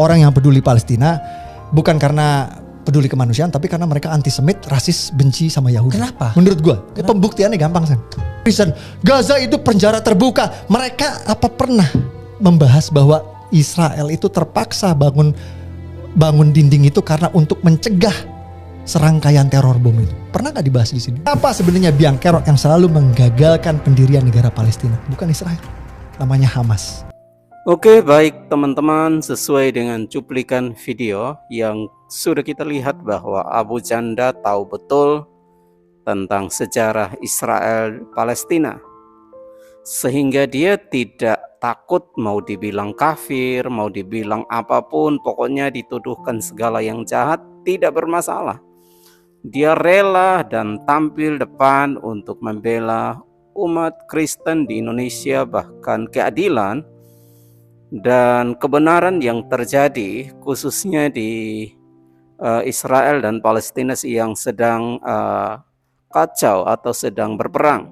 orang yang peduli Palestina bukan karena peduli kemanusiaan, tapi karena mereka antisemit, rasis, benci sama Yahudi. Kenapa? Menurut gue, pembuktiannya gampang San. Reason, Gaza itu penjara terbuka. Mereka apa pernah membahas bahwa Israel itu terpaksa bangun dinding itu karena untuk mencegah serangkaian teror bom itu? Pernah nggak dibahas di sini? Apa sebenarnya biang kerok yang selalu menggagalkan pendirian negara Palestina? Bukan Israel, namanya Hamas. Oke, baik teman-teman, sesuai dengan cuplikan video yang sudah kita lihat bahwa Abu Janda tahu betul tentang sejarah Israel Palestina, sehingga dia tidak takut mau dibilang kafir, mau dibilang apapun, pokoknya dituduhkan segala yang jahat, tidak bermasalah. Dia rela dan tampil depan untuk membela umat Kristen di Indonesia, bahkan keadilan dan kebenaran yang terjadi khususnya di Israel dan Palestina yang sedang kacau atau sedang berperang.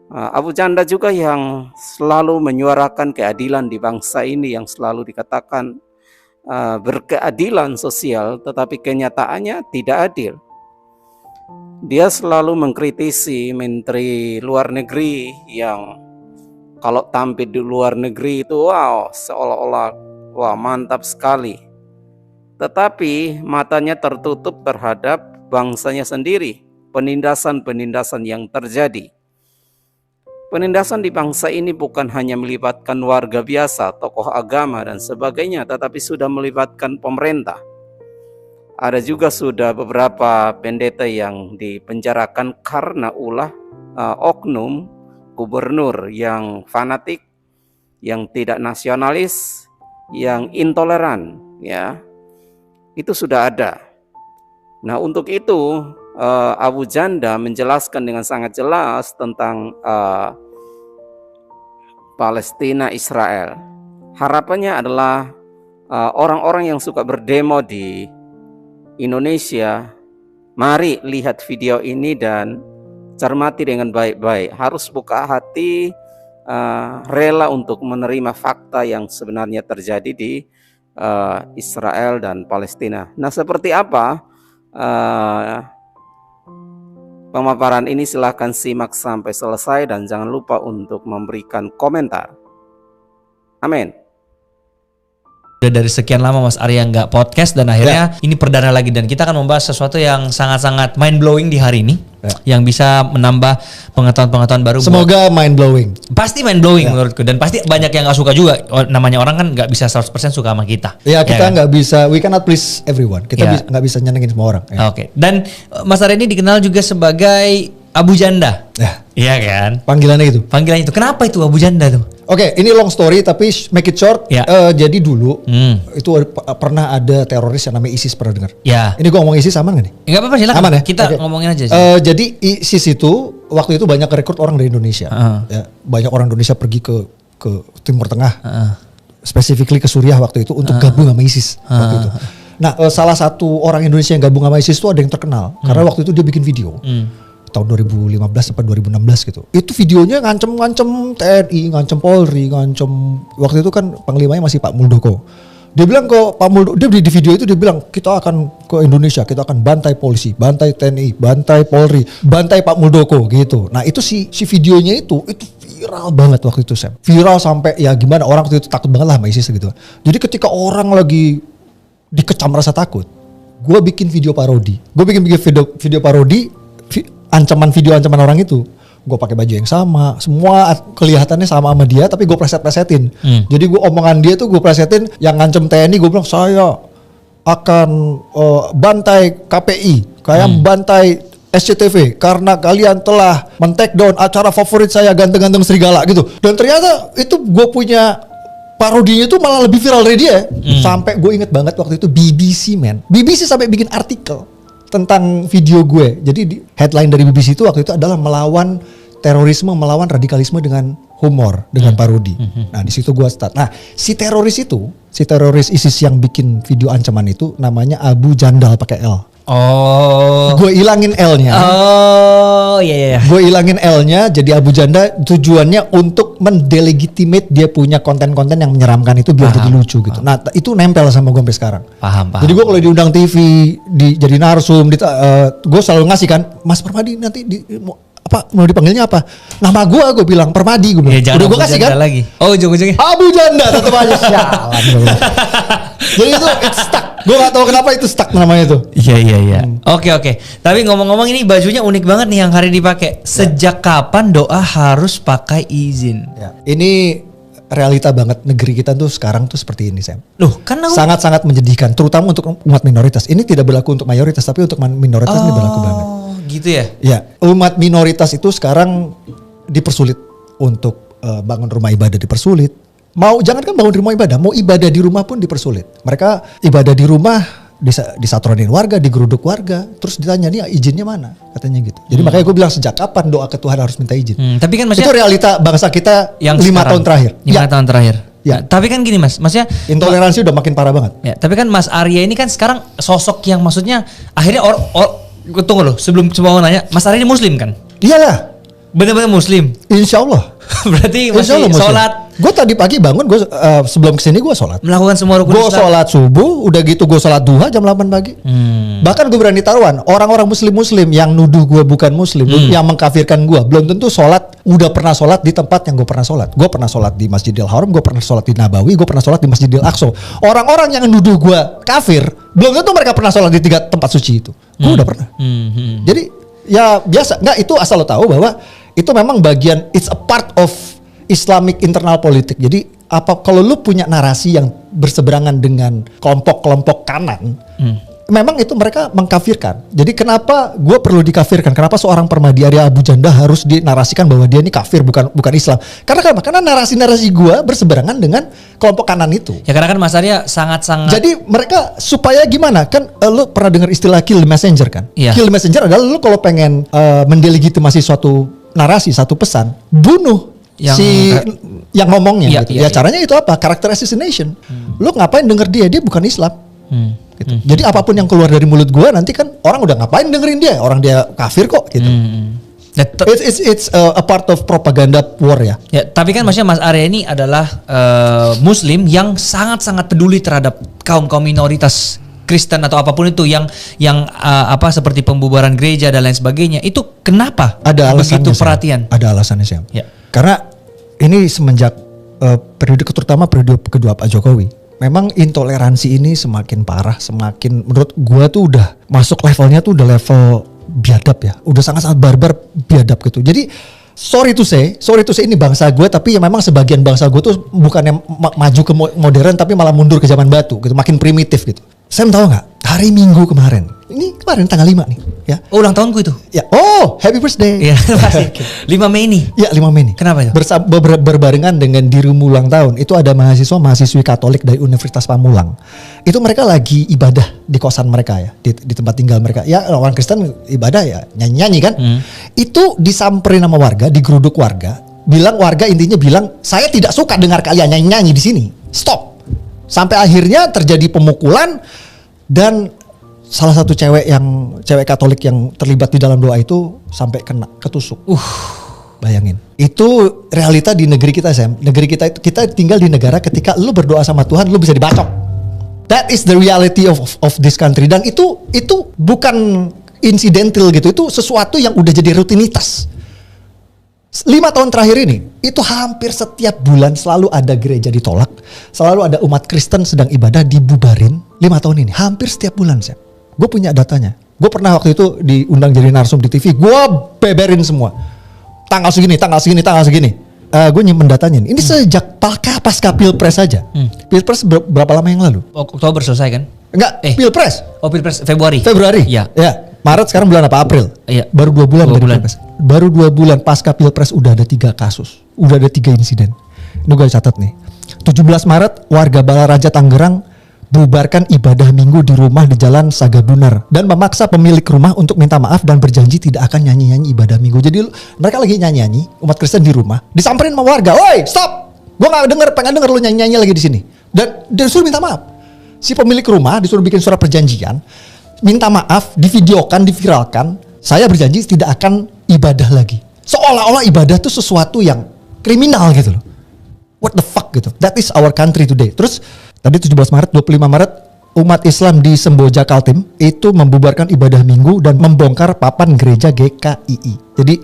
Abu Janda juga yang selalu menyuarakan keadilan di bangsa ini, yang selalu dikatakan berkeadilan sosial, tetapi kenyataannya tidak adil. Dia selalu mengkritisi Menteri Luar Negeri yang kalau tampil di luar negeri itu wow, seolah-olah wah mantap sekali. Tetapi matanya tertutup terhadap bangsanya sendiri, penindasan-penindasan yang terjadi. Penindasan di bangsa ini bukan hanya melibatkan warga biasa, tokoh agama dan sebagainya, tetapi sudah melibatkan pemerintah. Ada juga sudah beberapa pendeta yang dipenjarakan karena ulah oknum gubernur yang fanatik, yang tidak nasionalis, yang intoleran, ya. Itu sudah ada. Nah, untuk itu Abu Janda menjelaskan dengan sangat jelas tentang Palestina Israel. Harapannya adalah orang-orang yang suka berdemo di Indonesia, mari lihat video ini dan cermati dengan baik-baik. Harus buka hati, rela untuk menerima fakta yang sebenarnya terjadi di Israel dan Palestina. Nah, seperti apa pemaparan ini? Silahkan simak sampai selesai dan jangan lupa untuk memberikan komentar. Amin. Udah dari sekian lama Mas Arya nggak podcast dan akhirnya ini perdana lagi, dan kita akan membahas sesuatu yang sangat-sangat mind blowing di hari ini, yang bisa menambah pengetahuan-pengetahuan baru. Semoga mind blowing. Pasti mind blowing menurutku, dan pasti banyak yang nggak suka juga. Namanya orang kan nggak bisa 100% suka sama kita. Ya, kita nggak bisa, we cannot please everyone. Kita nggak bisa nyenengin semua orang. Oke. Dan Mas Arya ini dikenal juga sebagai Abu Janda. Iya kan? Panggilannya itu. Panggilannya itu. Kenapa itu Abu Janda tuh? Oke, ini long story tapi make it short. Jadi dulu itu pernah ada teroris yang namanya ISIS, pernah dengar? Ya. Ini gua ngomong ISIS aman gak nih? Enggak apa-apa, silakan. Aman ya? Kita ngomongin aja. Jadi ISIS itu waktu itu banyak rekrut orang dari Indonesia. Ya, banyak orang Indonesia pergi ke Timur Tengah. Specifically ke Suriah waktu itu untuk gabung sama ISIS waktu itu. Nah, salah satu orang Indonesia yang gabung sama ISIS itu ada yang terkenal karena waktu itu dia bikin video. Tahun 2015 sampai 2016 gitu. Itu videonya ngancem TNI, ngancem Polri, waktu itu kan panglimanya masih Pak Muldoko. Dia bilang ke Pak Muldoko, dia di video itu dia bilang kita akan ke Indonesia, kita akan bantai polisi, bantai TNI, bantai Polri, bantai Pak Muldoko gitu. Nah, itu si videonya itu viral banget waktu itu, Sam. Viral sampai ya gimana, orang waktu itu takut banget lah sama ISIS gitu. Jadi ketika orang lagi dikecam rasa takut, gue bikin video parodi. Gue bikin video parodi video ancaman orang itu. Gue pakai baju yang sama, semua kelihatannya sama dia, tapi gue presetin. Jadi gue omongan dia tuh gue presetin, yang ngancem TNI gue bilang saya akan bantai KPI, kayak bantai SCTV karena kalian telah men-take down acara favorit saya Ganteng-Ganteng Serigala gitu. Dan ternyata itu gue punya parodinya tuh malah lebih viral dari dia. Sampai gue inget banget waktu itu BBC sampai bikin artikel tentang video gue. Jadi headline dari BBC itu waktu itu adalah melawan terorisme, melawan radikalisme dengan humor, dengan parodi. Nah, di situ gue start. Nah, si teroris ISIS yang bikin video ancaman itu namanya Abu Jandal pakai L. Oh. Gue ilangin L-nya. Oh, iya. Gue ilangin L-nya jadi Abu Janda, tujuannya untuk mendelegitimate dia punya konten-konten yang menyeramkan itu biar jadi lucu gitu. Nah, itu nempel sama gue sampai sekarang. Paham. Jadi gue kalau diundang TV, jadi narsum, gue selalu ngasih kan, Mas Permadi nanti mau dipanggilnya apa? Nama gue bilang Permadi, gue bilang. Ya, udah gue kasih kan? Lagi. Oh, ujung-ujungnya Abu Janda tetap aja sialan. Jadi itu it's stuck. Gue gak tahu kenapa itu stuck namanya itu. Iya. Oke. Tapi ngomong-ngomong ini bajunya unik banget nih yang hari dipakai. Sejak kapan doa harus pakai izin? Ya. Ini realita banget negeri kita tuh sekarang tuh seperti ini, Sam. Loh, kan sangat-sangat menyedihkan, terutama untuk umat minoritas. Ini tidak berlaku untuk mayoritas, tapi untuk minoritas ini berlaku banget. Gitu ya? Ya, umat minoritas itu sekarang dipersulit untuk bangun rumah ibadah, dipersulit. Jangankan bangun rumah ibadah, mau ibadah di rumah pun dipersulit. Mereka ibadah di rumah disatronin warga, digeruduk warga, terus ditanya nih izinnya mana, katanya gitu. Jadi makanya gue bilang sejak kapan doa ke Tuhan harus minta izin. Tapi kan maksudnya itu realita bangsa kita yang 5 tahun terakhir. 5 tahun terakhir. Ya. Tapi kan gini Mas, maksudnya intoleransi udah makin parah banget. Ya, tapi kan Mas Arya ini kan sekarang sosok yang maksudnya akhirnya tunggu loh, sebelum mau nanya, Mas Arya ini Muslim kan? Iyalah. Bener-bener Muslim. Insya Allah. Berarti masih sholat. Gue tadi pagi bangun, gue sebelum kesini gue sholat. Melakukan semua rukun Islam. Gue sholat subuh, udah gitu gue sholat duha jam 8 pagi. Bahkan gue berani taruhan, orang-orang muslim yang nuduh gue bukan muslim, yang mengkafirkan gue, belum tentu udah pernah sholat di tempat yang gue pernah sholat. Gue pernah sholat di Masjidil Haram, gue pernah sholat di Nabawi, gue pernah sholat di Masjidil Aqsa. Orang-orang yang nuduh gue kafir, belum tentu mereka pernah sholat di 3 tempat suci itu. Gue udah pernah. Jadi ya biasa, itu asal lo tahu bahwa itu memang bagian, it's a part of Islamic internal politik. Jadi kalau lu punya narasi yang berseberangan dengan kelompok-kelompok kanan, memang itu mereka mengkafirkan. Jadi kenapa gue perlu dikafirkan? Kenapa seorang Permadi Arya Abu Janda harus dinarasikan bahwa dia ini kafir, bukan Islam? Karena narasi-narasi gue berseberangan dengan kelompok kanan itu. Ya karena kan Mas Arya sangat-sangat. Jadi mereka supaya gimana? Kan lu pernah dengar istilah kill the messenger kan? Iya. Kill the messenger adalah lu kalau pengen mendelegitimasi suatu narasi, satu pesan, bunuh yang ngomongnya. Gitu. Caranya itu apa? Character assassination. Lu ngapain denger dia bukan Islam. Gitu. Jadi apapun yang keluar dari mulut gua nanti kan orang udah ngapain dengerin dia, orang dia kafir kok gitu. It's a part of propaganda war ya. Ya, tapi kan maksudnya Mas Arya ini adalah Muslim yang sangat-sangat peduli terhadap kaum minoritas Kristen atau apapun itu yang seperti pembubaran gereja dan lain sebagainya. Itu kenapa ada begitu perhatian? Ada alasannya sih. Ya. Karena ini semenjak terutama periode kedua Pak Jokowi, memang intoleransi ini semakin parah, semakin menurut gua tuh udah masuk levelnya tuh udah level biadab ya, udah sangat-sangat barbar biadab gitu. Jadi sorry to say ini bangsa gue, tapi ya memang sebagian bangsa gue tuh bukannya maju ke modern tapi malah mundur ke zaman batu gitu, makin primitif gitu. Sam tahu nggak? Hari Minggu kemarin tanggal 5 nih ya. Oh, ulang tahunku itu. Ya. Happy birthday. Iya, pasti. 5 Mei ini. Ya, 5 Mei ini. Kenapa itu? Berbarengan dengan dirimu ulang tahun, itu ada mahasiswi Katolik dari Universitas Pamulang. Itu mereka lagi ibadah di kosan mereka ya, di tempat tinggal mereka. Ya, orang Kristen ibadah ya, nyanyi-nyanyi kan. Itu disamperin sama warga, digeruduk warga. Warga bilang, "Saya tidak suka dengar kalian nyanyi-nyanyi di sini. Stop." Sampai akhirnya terjadi pemukulan dan salah satu cewek Katolik yang terlibat di dalam doa itu sampai ketusuk. Bayangin. Itu realita di negeri kita, Sam. Negeri kita tinggal di negara ketika lu berdoa sama Tuhan lu bisa dibacok. That is the reality of this country. Dan itu bukan incidental gitu. Itu sesuatu yang udah jadi rutinitas. 5 tahun terakhir ini, itu hampir setiap bulan selalu ada gereja ditolak, selalu ada umat Kristen sedang ibadah dibubarin. 5 tahun ini, hampir setiap bulan, Sam. Gue punya datanya. Gue pernah waktu itu diundang jadi narsum di TV, gue beberin semua. Tanggal segini. Gue nyimpen datanya. Ini sejak pasca Pilpres saja. Pilpres berapa lama yang lalu? Oktober selesai kan? Enggak, Pilpres. Oh, Pilpres Februari. Ya. Maret sekarang bulan apa? April. Iya. Baru 2 bulan dari Pilpres. Baru 2 bulan pasca Pilpres udah ada 3 kasus. Udah ada 3 insiden. Ini gue catat nih. 17 Maret warga Balaraja Tangerang bubarkan ibadah minggu di rumah di Jalan Sagabunar dan memaksa pemilik rumah untuk minta maaf dan berjanji tidak akan nyanyi-nyanyi ibadah minggu. Jadi mereka lagi nyanyi-nyanyi, umat Kristen di rumah, disamperin sama warga. "Woi, stop! Gue pengen denger lu nyanyi-nyanyi lagi di sini." Dan disuruh minta maaf. Si pemilik rumah disuruh bikin surat perjanjian. minta maaf, divideokan, diviralkan, saya berjanji tidak akan ibadah lagi. Seolah-olah ibadah itu sesuatu yang kriminal gitu loh. What the fuck gitu. That is our country today. Terus tadi 17 Maret, 25 Maret umat Islam di Semboja Kaltim itu membubarkan ibadah minggu dan membongkar papan gereja GKII. Jadi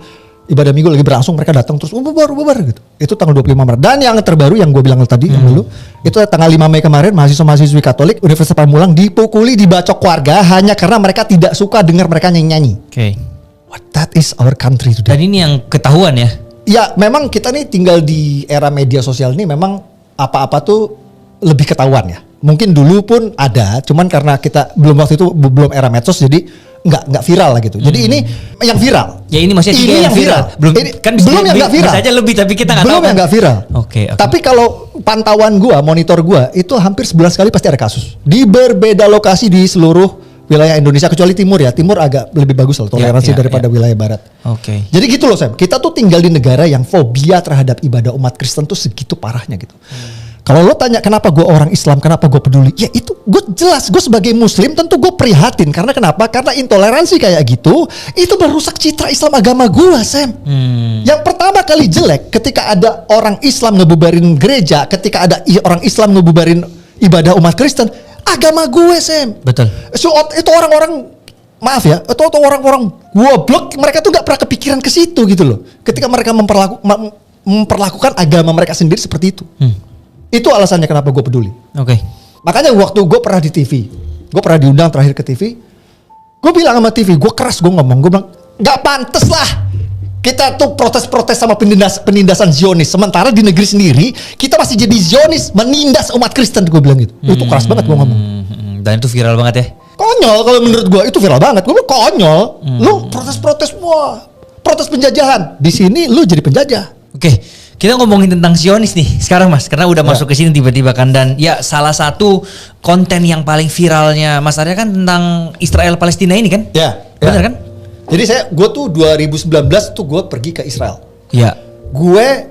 ibadah minggu lagi berlangsung, mereka datang terus bubar gitu. Itu tanggal 25 Maret. Dan yang terbaru yang gue bilang tadi yang dulu, itu tanggal 5 Mei kemarin mahasiswa-mahasiswi Katolik Universitas Pamulang dipukuli, dibacok warga hanya karena mereka tidak suka dengar mereka nyanyi. Oke. What that is our country today. Dan ini yang ketahuan ya. Ya memang kita nih tinggal di era media sosial ini, memang apa-apa tuh lebih ketahuan ya. Mungkin dulu pun ada, cuman karena kita waktu itu belum era medsos, jadi nggak viral lah gitu. Jadi ini yang viral. Ya ini maksudnya ini yang viral. Belum ini, kan belum yang nggak viral. Bisa aja lebih tapi kita nggak tahu. Belum yang nggak viral. Oke. Tapi kalau pantauan gua, monitor gua itu hampir sebulan sekali pasti ada kasus di berbeda lokasi di seluruh wilayah Indonesia, kecuali timur ya. Timur agak lebih bagus lah toleransi daripada wilayah barat. Oke. Jadi gitu loh Sam. Kita tuh tinggal di negara yang fobia terhadap ibadah umat Kristen tuh segitu parahnya gitu. Kalau lo tanya kenapa gue orang Islam, kenapa gue peduli? Ya itu gue jelas, gue sebagai Muslim tentu gue prihatin. Karena kenapa? Karena intoleransi kayak gitu, itu merusak citra Islam agama gue, Sam. Yang pertama kali jelek ketika ada orang Islam ngebubarin gereja, ketika ada orang Islam ngebubarin ibadah umat Kristen, agama gue, Sam. Betul. So, itu orang-orang, maaf ya, itu orang-orang goblok, mereka tuh gak pernah kepikiran ke situ gitu loh. Ketika mereka memperlakukan agama mereka sendiri seperti itu. Itu alasannya kenapa gue peduli. Oke. Makanya waktu gue pernah di TV, gue pernah diundang terakhir ke TV, gue bilang sama TV, gue keras, gue ngomong, gue bilang, gak pantes lah kita tuh protes-protes sama penindasan Zionis. Sementara di negeri sendiri, kita masih jadi Zionis, menindas umat Kristen, gue bilang gitu. Itu keras banget gue ngomong. Dan itu viral banget ya? Konyol kalau menurut gue, itu viral banget. Gue bilang konyol. Lu protes-protes, wah, protes penjajahan. Di sini lu jadi penjajah. Oke. Kita ngomongin tentang Zionis nih sekarang Mas, karena udah masuk ke sini tiba-tiba kan, dan ya salah satu konten yang paling viralnya Mas Arya kan tentang Israel Palestina ini kan? Ya. Benar kan? Jadi gue tuh 2019 tuh gue pergi ke Israel. Ya. Gue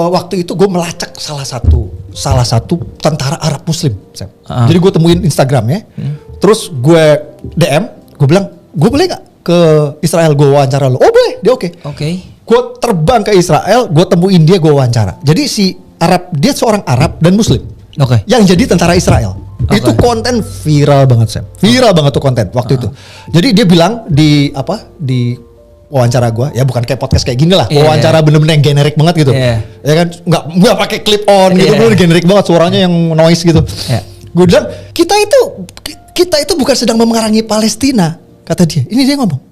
waktu itu gue melacak salah satu tentara Arab Muslim. Jadi gue temuin Instagramnya, terus gue DM, gue bilang, gue boleh nggak ke Israel gue wawancara lo? Oh boleh, dia oke. Oke. Gue terbang ke Israel, gue temuin dia, gue wawancara. Jadi si Arab, dia seorang Arab dan Muslim. Oke. Yang jadi tentara Israel. Itu konten viral banget Sam. Viral banget tuh konten waktu itu. Jadi dia bilang di wawancara gue, ya bukan kayak podcast kayak gini lah. Wawancara bener-bener yang generik banget gitu. Ya kan, nggak pakai clip on gitu, bener generik banget, suaranya yang noise gitu. Gue bilang, kita itu bukan sedang memerangi Palestina, kata dia. Ini dia ngomong.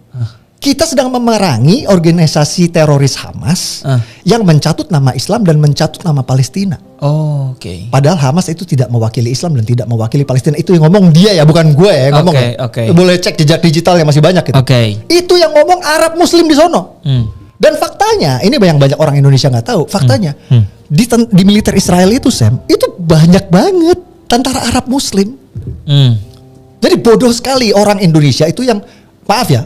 Kita sedang memerangi organisasi teroris Hamas yang mencatut nama Islam dan mencatut nama Palestina. Oh, oke. Padahal Hamas itu tidak mewakili Islam dan tidak mewakili Palestina. Itu yang ngomong dia ya, bukan gue ya ngomong. Boleh cek jejak digitalnya, masih banyak gitu. Itu yang ngomong Arab Muslim di sono. Dan faktanya, ini banyak orang Indonesia nggak tahu. Faktanya di militer Israel itu Sam, itu banyak banget tentara Arab Muslim. Jadi bodoh sekali orang Indonesia itu yang, maaf ya,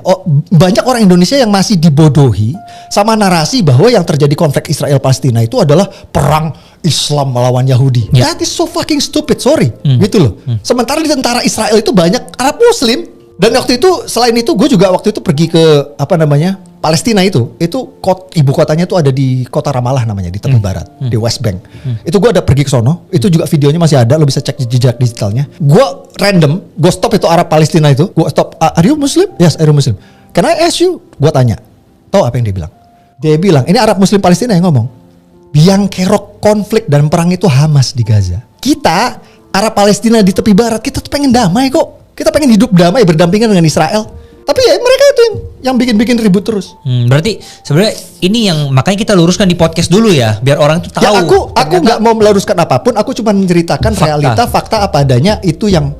banyak orang Indonesia yang masih dibodohi sama narasi bahwa yang terjadi konflik Israel Palestina itu adalah perang Islam melawan Yahudi. That is so fucking stupid, sorry. Gitu loh. Sementara di tentara Israel itu banyak Arab Muslim. Dan waktu itu, selain itu gue juga waktu itu pergi ke Palestina itu ibu kotanya tuh ada di kota Ramallah namanya, di tepi barat, di West Bank. Itu gue ada pergi ke sono, itu juga videonya masih ada, lo bisa cek jejak digitalnya. Gue random, gue stop itu Arab Palestina itu, gue stop, are you Muslim? Yes, are you Muslim? Can I ask you? Gue tanya, tahu apa yang dia bilang? Dia bilang, ini Arab Muslim Palestina yang ngomong, yang kerok konflik dan perang itu Hamas di Gaza. Kita, Arab Palestina di tepi barat, kita tuh pengen damai kok. Kita pengen hidup damai berdampingan dengan Israel. Tapi ya mereka itu yang bikin ribut terus. Berarti sebenarnya ini yang makanya kita luruskan di podcast dulu ya, biar orang tuh tahu. Ya aku nggak mau meluruskan apapun, aku cuma menceritakan realita, fakta apa adanya, itu yang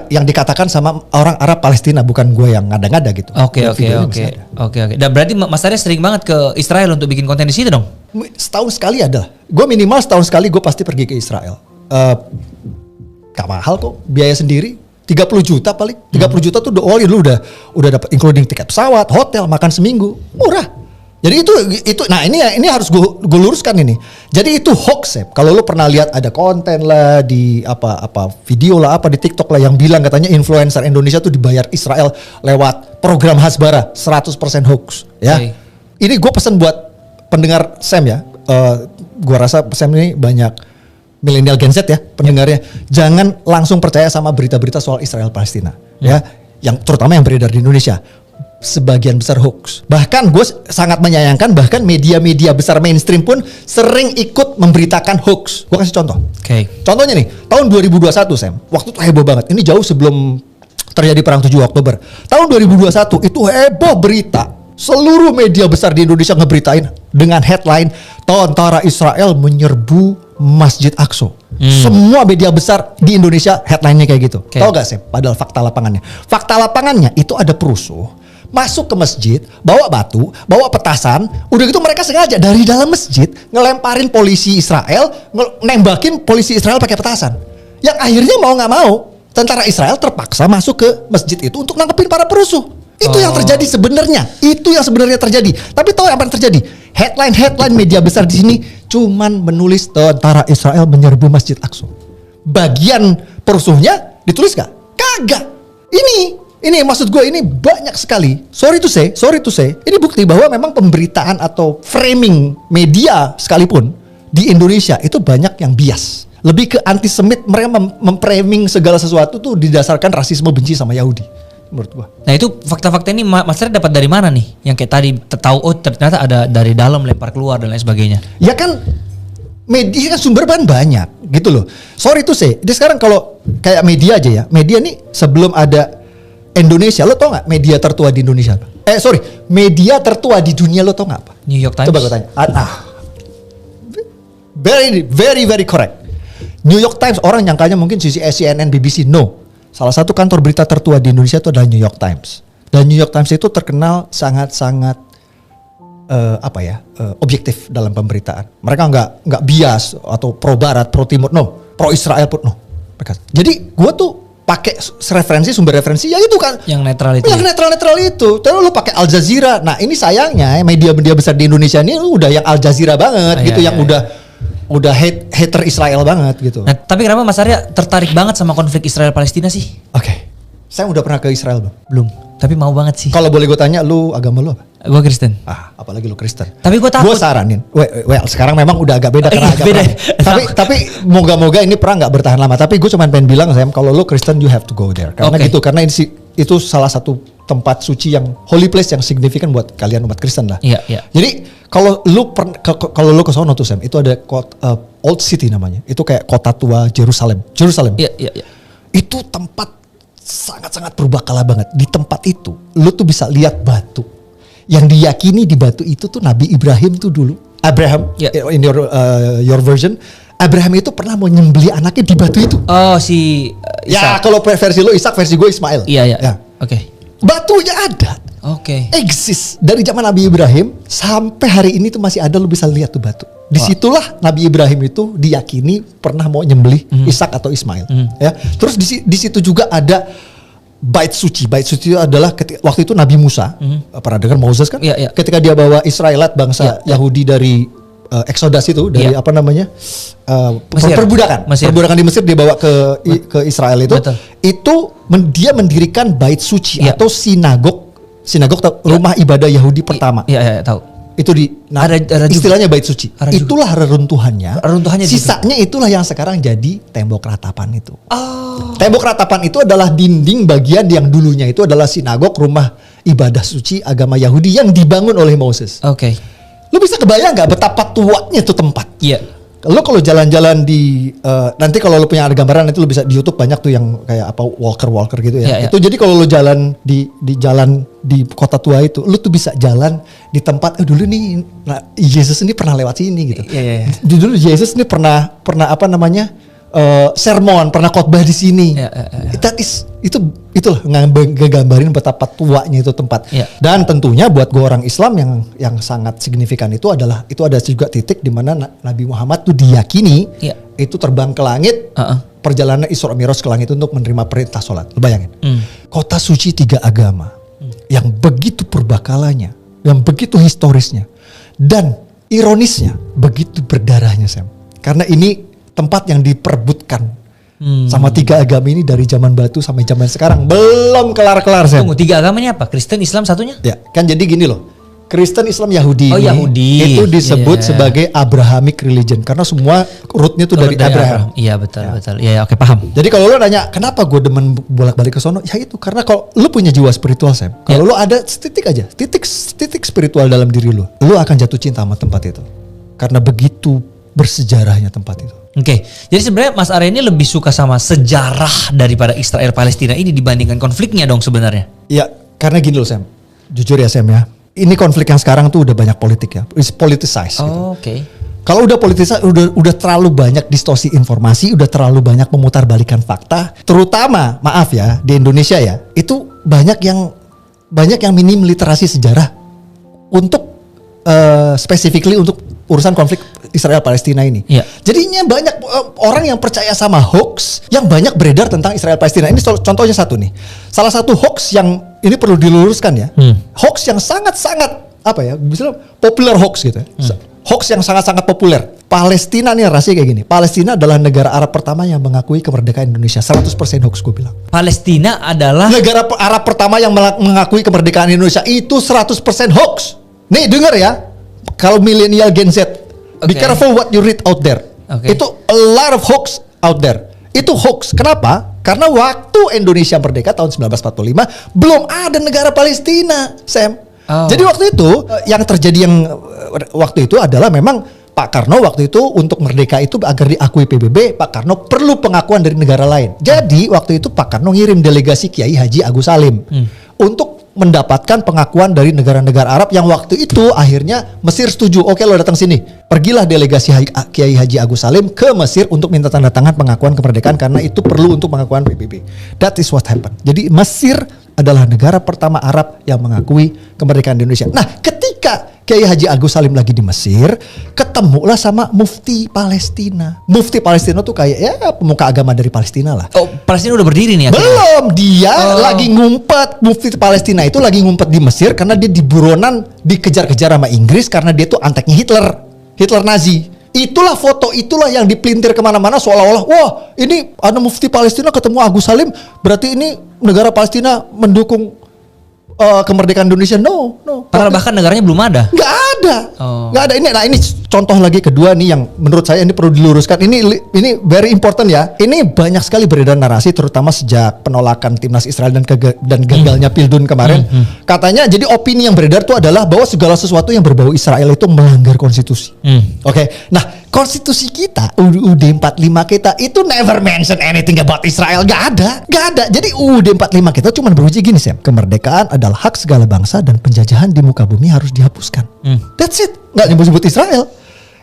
dikatakan sama orang Arab Palestina, bukan gue yang ngada-ngada gitu. Oke. Dan berarti Mas Arya sering banget ke Israel untuk bikin konten di situ dong? Setahun sekali ada. Gue minimal setahun sekali gue pasti pergi ke Israel. Gak mahal kok, biaya sendiri. 30 juta paling. 30 juta tuh lu udah dapat including tiket pesawat, hotel, makan seminggu. Murah. Jadi itu nah ini harus gue luruskan ini. Jadi itu hoax ya. Kalau lu pernah lihat ada konten lah di apa video lah apa di TikTok lah yang bilang katanya influencer Indonesia tuh dibayar Israel lewat program Hasbara 100% hoax ya. Okay. Ini gue pesan buat pendengar Sam ya. Gue rasa Sam ini banyak milenial Gen Z ya pendengarnya. Jangan langsung percaya sama berita-berita soal Israel Palestina ya. Yang terutama yang beredar di Indonesia. Sebagian besar hoax. Bahkan gue sangat menyayangkan bahkan media-media besar mainstream pun sering ikut memberitakan hoax. Gue kasih contoh. Okay. Contohnya nih, tahun 2021 Sam, waktu itu heboh banget. Ini jauh sebelum terjadi perang 7 Oktober. Tahun 2021 itu heboh berita. Seluruh media besar di Indonesia ngeberitain dengan headline tentara Israel menyerbu Masjid Aqsa. Semua media besar di Indonesia headline-nya kayak gitu. Okay. Tahu gak Sam? Padahal fakta lapangannya. Fakta lapangannya itu ada perusuh masuk ke masjid, bawa batu, bawa petasan, udah gitu mereka sengaja dari dalam masjid ngelemparin polisi Israel, nembakin polisi Israel pakai petasan. Yang akhirnya mau nggak mau, tentara Israel terpaksa masuk ke masjid itu untuk nangkepin para perusuh. Itu yang terjadi sebenarnya. Itu yang sebenarnya terjadi. Tapi tahu apa yang terjadi? Headline media besar di sini cuman menulis tentara Israel menyerbu Masjid Aqsa. Bagian perusuhnya ditulis gak? Kagak. Ini maksud gue ini banyak sekali. Sorry to say, ini bukti bahwa memang pemberitaan atau framing media sekalipun di Indonesia itu banyak yang bias. Lebih ke antisemit, mereka memframing segala sesuatu tuh didasarkan rasisme benci sama Yahudi menurut gue. Nah itu fakta-fakta ini Mas Red dapat dari mana nih? Yang kayak tadi tahu ternyata ada dari dalam lempar keluar dan lain sebagainya. Ya kan media kan sumber bahan banyak gitu loh. Sorry to say, dia sekarang kalau kayak media aja ya. Media nih sebelum ada Indonesia, lo tau gak media tertua di Indonesia apa? Media tertua di dunia lo tau gak apa? New York Times. Coba gue tanya. Very correct. New York Times, orang nyangkanya mungkin CNN, BBC. No. Salah satu kantor berita tertua di Indonesia itu adalah New York Times. Dan New York Times itu terkenal sangat-sangat objektif dalam pemberitaan. Mereka nggak bias atau pro Barat, pro Timur, no. Pro Israel pun no. Jadi gue tuh pakai sumber referensi ya itu kan yang netral itu. Yang netral itu. Terus lu pakai Al Jazeera. Nah, ini sayangnya media-media besar di Indonesia ini udah yang Al Jazeera banget yang udah hater Israel banget gitu. Nah, tapi kenapa Mas Arya tertarik banget sama konflik Israel Palestina sih? Oke. Saya udah pernah ke Israel, Bang. Belum. Tapi mau banget sih. Kalau boleh gue tanya, lu agama lu apa? Gue Kristen. Apalagi lu Kristen. Tapi gue takut. Gue saranin. Sekarang memang udah agak beda karena agak beda. Tapi moga-moga ini perang nggak bertahan lama. Tapi gue cuma pengen bilang, Sam, kalau lu Kristen you have to go there. Karena karena itu salah satu tempat suci yang holy place yang signifikan buat kalian umat Kristen lah. Iya. Jadi kalau lu ke sono tuh, Sam, itu ada Old City namanya. Itu kayak kota tua Jerusalem. Iya. Itu tempat sangat-sangat berbakala banget. Di tempat itu lu tuh bisa lihat batu yang diyakini di batu itu tuh Nabi Ibrahim tuh dulu. Abraham in your version, Abraham itu pernah mau nyembelih anaknya di batu itu. Oh, si Ishak. Ya kalau versi lu Ishak, versi gue Ismail. Iya. Ya. Oke. Batunya ada. Oke. Exist dari zaman Nabi Ibrahim sampai hari ini tuh masih ada, lu bisa lihat tuh batu. Disitulah Nabi Ibrahim itu diyakini pernah mau nyembelih Ishak atau Ismail. Ya. Terus di situ juga ada Bait Suci. Bait Suci itu adalah waktu itu Nabi Musa, pernah dengar Moses kan? Iya. Ketika dia bawa Israelit bangsa Yahudi dari Exodus itu, dari perbudakan di Mesir dia bawa ke Israel itu. Betul. Itu dia mendirikan Bait Suci atau sinagog rumah ibadah Yahudi pertama. Iya, tahu. Itu ada istilahnya Bait Suci. Itulah reruntuhannya. Sisanya itulah yang sekarang jadi tembok ratapan itu. Tembok ratapan itu adalah dinding bagian yang dulunya itu adalah sinagog, rumah ibadah suci agama Yahudi yang dibangun oleh Moses. Oke. Lu bisa kebayang nggak betapa tuanya itu tempat? Iya. Lo kalau jalan-jalan di nanti kalau lo punya ada gambaran nanti lo bisa di YouTube banyak tuh yang kayak apa walker gitu ya. Itu jadi kalau lo jalan di jalan di kota tua itu, lo tuh bisa jalan di tempat dulu nih Yesus ini pernah lewat sini gitu. Iya. Dulu Yesus ini pernah apa namanya? Sermon, pernah khotbah di sini. Itulah ngegambarin betapa tuanya itu tempat. Dan tentunya buat gue orang Islam yang sangat signifikan itu ada juga titik di mana Nabi Muhammad tuh diyakini itu terbang ke langit, perjalanan Isra Mi'raj ke langit untuk menerima perintah sholat. Lo bayangin, kota suci 3 agama yang begitu perbakalanya, yang begitu historisnya dan ironisnya begitu berdarahnya, Sam. Karena ini tempat yang diperebutkan sama 3 agama ini dari zaman batu sampai zaman sekarang belum kelar-kelar, Sam. Tunggu, 3 agamanya apa? Kristen, Islam satunya? Ya, kan jadi gini loh. Kristen, Islam, Yahudi Oh, ini Yahudi. itu disebut sebagai Abrahamic religion karena semua rootnya tuh dari Abraham. Iya betul. Iya, oke, paham. Jadi kalau lo nanya kenapa gue demen bolak-balik ke sono, ya itu karena kalau lo punya jiwa spiritual, Sam. Kalau lo ada titik spiritual dalam diri lo akan jatuh cinta sama tempat itu. Karena begitu bersejarahnya tempat itu. Oke, jadi sebenarnya Mas Arya ini lebih suka sama sejarah daripada Israel Palestina ini dibandingkan konfliknya dong sebenarnya. Ya, karena gini loh, Sam. Jujur ya, Sam ya. Ini konflik yang sekarang tuh udah banyak politik ya. It's politicized gitu. Oke. Kalau udah politisasi, udah terlalu banyak distorsi informasi, udah terlalu banyak memutarbalikkan fakta, terutama maaf ya di Indonesia ya, itu banyak yang minim literasi sejarah untuk specifically untuk urusan konflik Israel Palestina ini. Iya. Jadinya banyak orang yang percaya sama hoax yang banyak beredar tentang Israel Palestina. Ini contohnya satu nih. Salah satu hoax yang ini perlu diluruskan ya. Hoax yang sangat-sangat apa ya? Bisa popular hoax gitu ya. Hoax yang sangat-sangat populer. Palestina nih rasanya kayak gini. Palestina adalah negara Arab pertama yang mengakui kemerdekaan Indonesia. 100% hoax gue bilang. Palestina adalah Negara Arab pertama yang mengakui kemerdekaan Indonesia itu 100% hoax. Nih denger ya. Kalau milenial Gen Z, be careful what you read out there. Itu a lot of hoax out there. Itu hoax. Kenapa? Karena waktu Indonesia merdeka tahun 1945 belum ada negara Palestina, Sam. Jadi waktu itu yang terjadi waktu itu adalah memang Pak Karno waktu itu untuk merdeka itu agar diakui PBB, Pak Karno perlu pengakuan dari negara lain. Jadi waktu itu Pak Karno ngirim delegasi Kiai Haji Agus Salim untuk mendapatkan pengakuan dari negara-negara Arab yang waktu itu akhirnya Mesir setuju. Oke, lo datang sini. Pergilah delegasi Kiai Haji Agus Salim ke Mesir untuk minta tanda tangan pengakuan kemerdekaan karena itu perlu untuk pengakuan PBB. That is what happened. Jadi Mesir adalah negara pertama Arab yang mengakui kemerdekaan Indonesia. Nah, ketika Kiai Haji Agus Salim lagi di Mesir, ketemulah sama Mufti Palestina. Mufti Palestina tuh kayak ya pemuka agama dari Palestina lah. Oh, Palestina udah berdiri nih akhirnya? Belum, dia lagi ngumpet. Mufti Palestina itu lagi ngumpet di Mesir karena dia di buronan dikejar-kejar sama Inggris karena dia tuh anteknya Hitler Nazi. Itulah foto, itulah yang dipelintir kemana-mana seolah-olah, wah ini ada Mufti Palestina ketemu Agus Salim, berarti ini negara Palestina mendukung kemerdekaan Indonesia. No. Padahal bahkan negaranya belum ada. Nggak ada. Ini contoh lagi kedua nih yang menurut saya ini perlu diluruskan. Ini very important ya. Ini banyak sekali beredar narasi terutama sejak penolakan timnas Israel dan gagalnya Pildun kemarin. Katanya jadi opini yang beredar itu adalah bahwa segala sesuatu yang berbau Israel itu melanggar konstitusi. Oke. Nah, konstitusi kita UUD 45 kita itu never mention anything about Israel. Gak ada. Jadi UUD 45 kita cuma beruji gini, Sam. Kemerdekaan adalah hak segala bangsa dan penjajahan di muka bumi harus dihapuskan. That's it. Gak nyebut-nyebut Israel.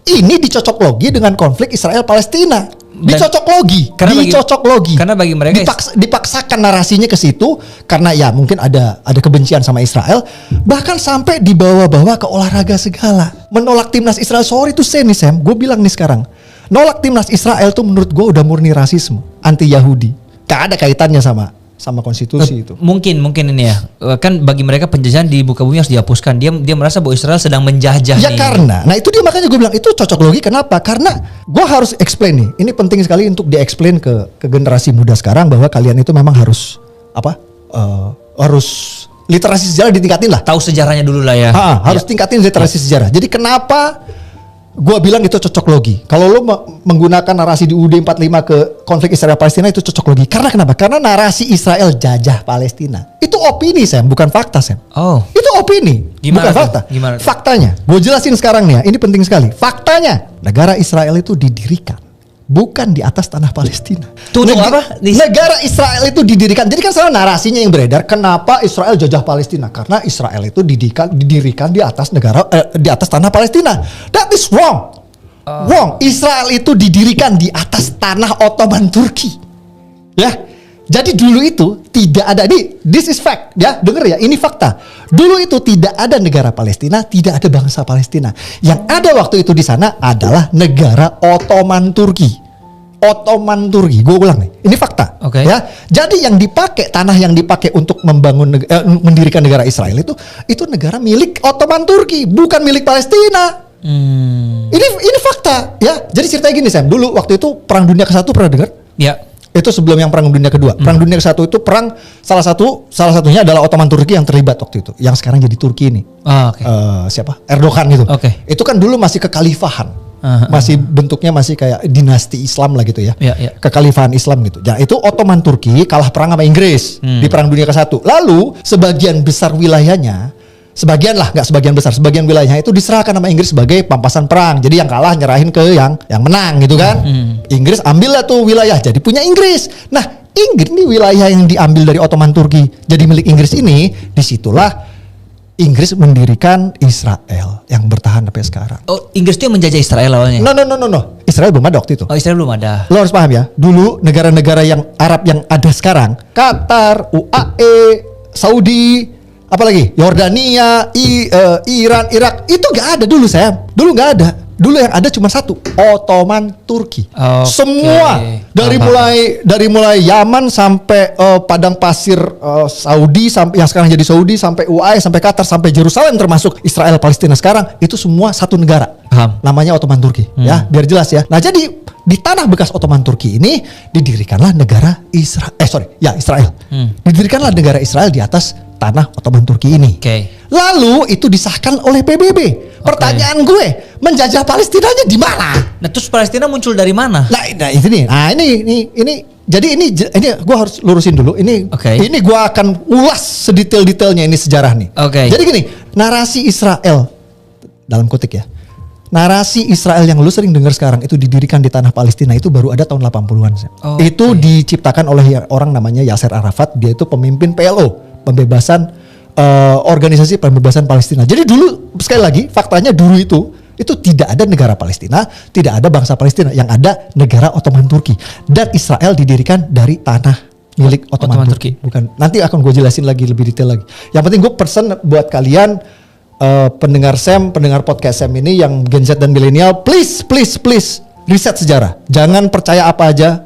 Ini dicocok logi dengan konflik Israel Palestina. Dicocok logi. Karena bagi mereka dipaksakan narasinya ke situ karena ya mungkin ada kebencian sama Israel, bahkan sampai dibawa-bawa ke olahraga segala. Menolak timnas Israel, sorry to say nih Sam, gue bilang nih sekarang, nolak timnas Israel tuh menurut gue udah murni rasisme, anti Yahudi. Gak ada kaitannya sama konstitusi itu. Mungkin ini ya. Kan bagi mereka penjajahan di muka bumi harus dihapuskan. Dia merasa bahwa Israel sedang menjajah. Ya nih. Karena, nah itu dia makanya gue bilang itu cocok logi. Kenapa? Karena gue harus explain nih. Ini penting sekali untuk di-explain ke generasi muda sekarang bahwa kalian itu memang harus harus literasi sejarah ditingkatin lah. Tahu sejarahnya dulu lah ya. Harus tingkatin literasi sejarah. Jadi kenapa gue bilang itu cocok logi. Kalau lo menggunakan narasi di UUD 45 ke konflik Israel Palestina itu cocok logi. Karena kenapa? Karena narasi Israel jajah Palestina. Itu opini, Sam, bukan fakta, Sam. Itu opini, bukan fakta. Gimana? Faktanya, gue jelasin sekarang nih ya. Ini penting sekali. Faktanya, negara Israel itu didirikan bukan di atas tanah Palestina. Negara Israel itu didirikan. Jadi kan salah narasinya yang beredar. Kenapa Israel jajah Palestina? Karena Israel itu didirikan di atas di atas tanah Palestina. That is wrong. Wrong. Israel itu didirikan di atas tanah Ottoman Turki. Ya. Jadi dulu itu tidak ada this is fact ya, denger ya, ini fakta. Dulu itu tidak ada negara Palestina, tidak ada bangsa Palestina. Yang ada waktu itu di sana adalah negara Ottoman Turki. Ottoman Turki. Gue ulang nih, ini fakta. Oke. Ya, jadi yang dipakai, tanah yang dipakai untuk mendirikan negara Israel itu negara milik Ottoman Turki, bukan milik Palestina. Ini fakta, ya. Jadi ceritanya gini, Sam. Dulu waktu itu Perang Dunia ke-1 pernah dengar? Ya. Itu sebelum yang Perang Dunia Kedua. Perang Dunia ke-1 itu perang salah satunya adalah Ottoman Turki yang terlibat waktu itu. Yang sekarang jadi Turki ini. Siapa? Erdogan itu. Itu kan dulu masih kekhalifahan. Masih bentuknya masih kayak dinasti Islam lah gitu ya. Kekhalifahan Islam gitu. Ya, itu Ottoman Turki kalah perang sama Inggris di Perang Dunia ke-1. Lalu sebagian besar wilayahnya, sebagian wilayahnya itu diserahkan sama Inggris sebagai pampasan perang. Jadi yang kalah nyerahin ke yang menang gitu kan. Inggris ambil lah tuh wilayah, jadi punya Inggris. Nah, Inggris nih wilayah yang diambil dari Ottoman Turki jadi milik Inggris ini, disitulah Inggris mendirikan Israel yang bertahan sampai sekarang. Oh, Inggris itu yang menjajah Israel awalnya? No. Israel belum ada waktu itu. Oh, Israel belum ada. Lo harus paham ya. Dulu negara-negara yang Arab yang ada sekarang, Qatar, UAE, Saudi, apalagi Yordania, Iran, Irak, itu nggak ada dulu, Sam. Dulu nggak ada. Dulu yang ada cuma satu, Ottoman Turki. Semua dari mulai Yaman sampai padang pasir Saudi, sampai yang sekarang jadi Saudi, sampai UAE, sampai Qatar, sampai Yerusalem, termasuk Israel Palestina sekarang, itu semua satu negara. Namanya Ottoman Turki. Ya, biar jelas ya. Nah, jadi di tanah bekas Ottoman Turki ini didirikanlah negara Israel. Didirikanlah negara Israel di atas tanah Ottoman Turki ini. Lalu itu disahkan oleh PBB. Pertanyaan gue, menjajah Palestinanya di mana? Nah, terus Palestina muncul dari mana? Nah, itu nih. Nah, ini jadi ini gue harus lurusin dulu. Ini gue akan ulas sedetail-detailnya ini sejarah nih. Jadi gini, narasi Israel dalam kutip ya. Narasi Israel yang lu sering dengar sekarang itu didirikan di tanah Palestina itu baru ada tahun 80-an. Itu diciptakan oleh orang namanya Yasser Arafat. Dia itu pemimpin PLO, organisasi pembebasan Palestina. Jadi dulu, sekali lagi, faktanya dulu itu tidak ada negara Palestina, tidak ada bangsa Palestina, yang ada negara Ottoman Turki. Dan Israel didirikan dari tanah milik Ottoman Turki. Bukan. Nanti akan gue jelasin lagi lebih detail lagi. Yang penting gue pesan buat kalian pendengar podcast Sam ini yang Gen Z dan milenial, please riset sejarah. Jangan percaya apa aja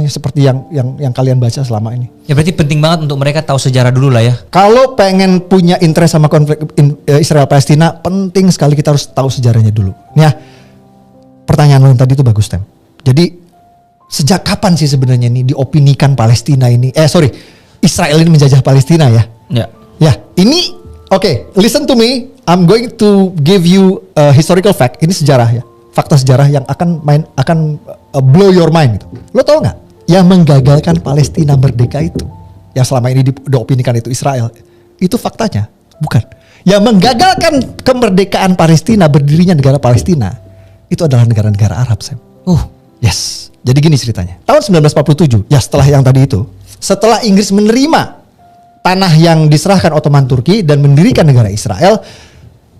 seperti yang kalian baca selama ini. Ya berarti penting banget untuk mereka tahu sejarah dulu lah ya. Kalau pengen punya interest sama konflik Israel Palestina, penting sekali kita harus tahu sejarahnya dulu. Ya, pertanyaan lo yang tadi itu bagus, Tem. Jadi sejak kapan sih sebenarnya ini diopinikan Palestina ini? Israel ini menjajah Palestina ya? Ya, ini listen to me. I'm going to give you a historical fact. Ini sejarah ya. Fakta sejarah yang akan blow your mind gitu. Lo tau nggak? Yang menggagalkan Palestina merdeka itu, yang selama ini diopinikan itu Israel, itu faktanya bukan. Yang menggagalkan kemerdekaan Palestina, berdirinya negara Palestina, itu adalah negara-negara Arab, Sam. Yes. Jadi gini ceritanya. Tahun 1947, ya setelah yang tadi itu, setelah Inggris menerima tanah yang diserahkan Ottoman Turki dan mendirikan negara Israel,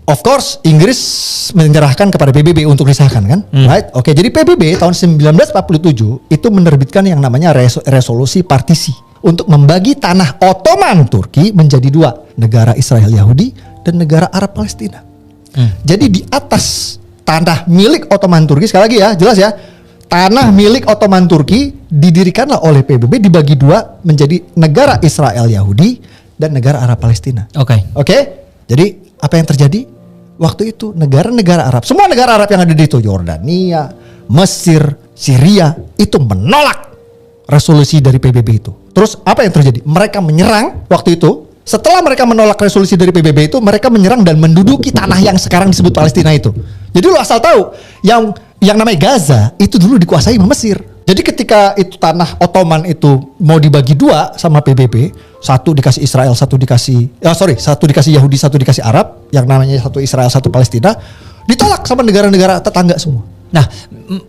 of course, Inggris menyerahkan kepada PBB untuk disahkan kan, right? Jadi PBB tahun 1947 itu menerbitkan yang namanya resolusi partisi untuk membagi tanah Ottoman Turki menjadi dua, negara Israel Yahudi dan negara Arab Palestina. Jadi di atas tanah milik Ottoman Turki, sekali lagi ya, jelas ya, tanah milik Ottoman Turki didirikanlah oleh PBB dibagi dua menjadi negara Israel Yahudi dan negara Arab Palestina. Jadi apa yang terjadi? Waktu itu negara-negara Arab, semua negara Arab yang ada di itu, Yordania, Mesir, Syria, itu menolak resolusi dari PBB itu. Terus apa yang terjadi? Mereka menyerang waktu itu. Setelah mereka menolak resolusi dari PBB itu, mereka menyerang dan menduduki tanah yang sekarang disebut Palestina itu. Jadi lu asal tahu, yang namanya Gaza itu dulu dikuasai sama Mesir. Jadi ketika itu tanah Ottoman itu mau dibagi dua sama PBB, satu dikasih Israel, satu dikasih Yahudi, satu dikasih Arab, yang namanya satu Israel, satu Palestina, ditolak sama negara-negara tetangga semua. Nah,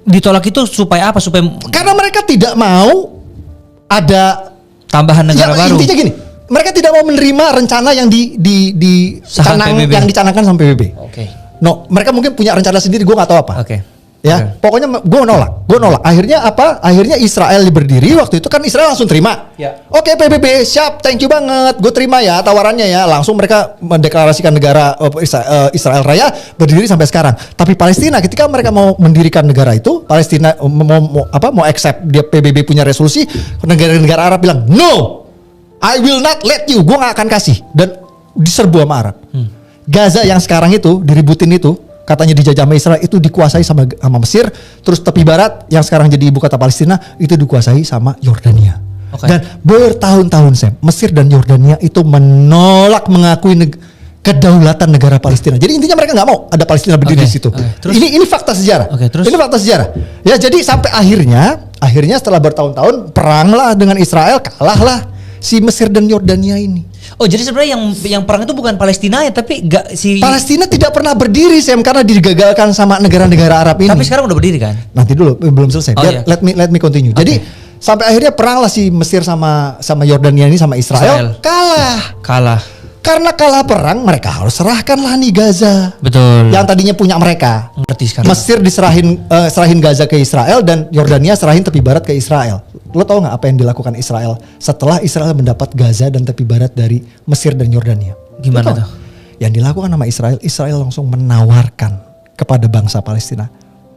ditolak itu supaya apa? Karena mereka tidak mau ada tambahan negara baru. Intinya gini, mereka tidak mau menerima rencana yang dicanangkan sama PBB. No, mereka mungkin punya rencana sendiri, gue nggak tahu apa. Ya, pokoknya gue nolak. Akhirnya apa? Akhirnya Israel berdiri waktu itu kan Israel langsung terima. Ya. Oke, PBB siap, thank you banget, gue terima ya tawarannya ya. Langsung mereka mendeklarasikan negara Israel Raya berdiri sampai sekarang. Tapi Palestina ketika mereka mau mendirikan negara itu, Palestina mau accept dia PBB punya resolusi, negara-negara Arab bilang no, I will not let you, gue gak akan kasih, dan diserbu sama Arab. Gaza yang sekarang itu diributin itu, katanya dijajah sama Israel, itu dikuasai sama Mesir. Terus tepi barat yang sekarang jadi ibu kota Palestina itu dikuasai sama Yordania. Dan bertahun-tahun Sam, Mesir dan Yordania itu menolak mengakui kedaulatan negara Palestina. Jadi intinya mereka nggak mau ada Palestina berdiri di situ. Terus? Ini fakta sejarah. Ini fakta sejarah. Ya, jadi sampai akhirnya setelah bertahun-tahun peranglah dengan Israel, kalahlah si Mesir dan Yordania ini. Oh, jadi sebenarnya yang perang itu bukan Palestina ya, tapi Palestina tidak pernah berdiri Sam karena digagalkan sama negara-negara Arab ini. Tapi sekarang udah berdiri kan? Nanti dulu, belum selesai. Let me continue. Jadi sampai akhirnya perang lah si Mesir sama Yordania ini sama Israel. Kalah. Karena kalah perang, mereka harus serahkanlah nih Gaza. Betul. Yang tadinya punya mereka. Ngerti sekarang. Mesir serahin Gaza ke Israel dan Yordania serahin tepi barat ke Israel. Lo tau nggak apa yang dilakukan Israel setelah Israel mendapat Gaza dan tepi barat dari Mesir dan Yordania? Gimana tuh? Yang dilakukan sama Israel langsung menawarkan kepada bangsa Palestina,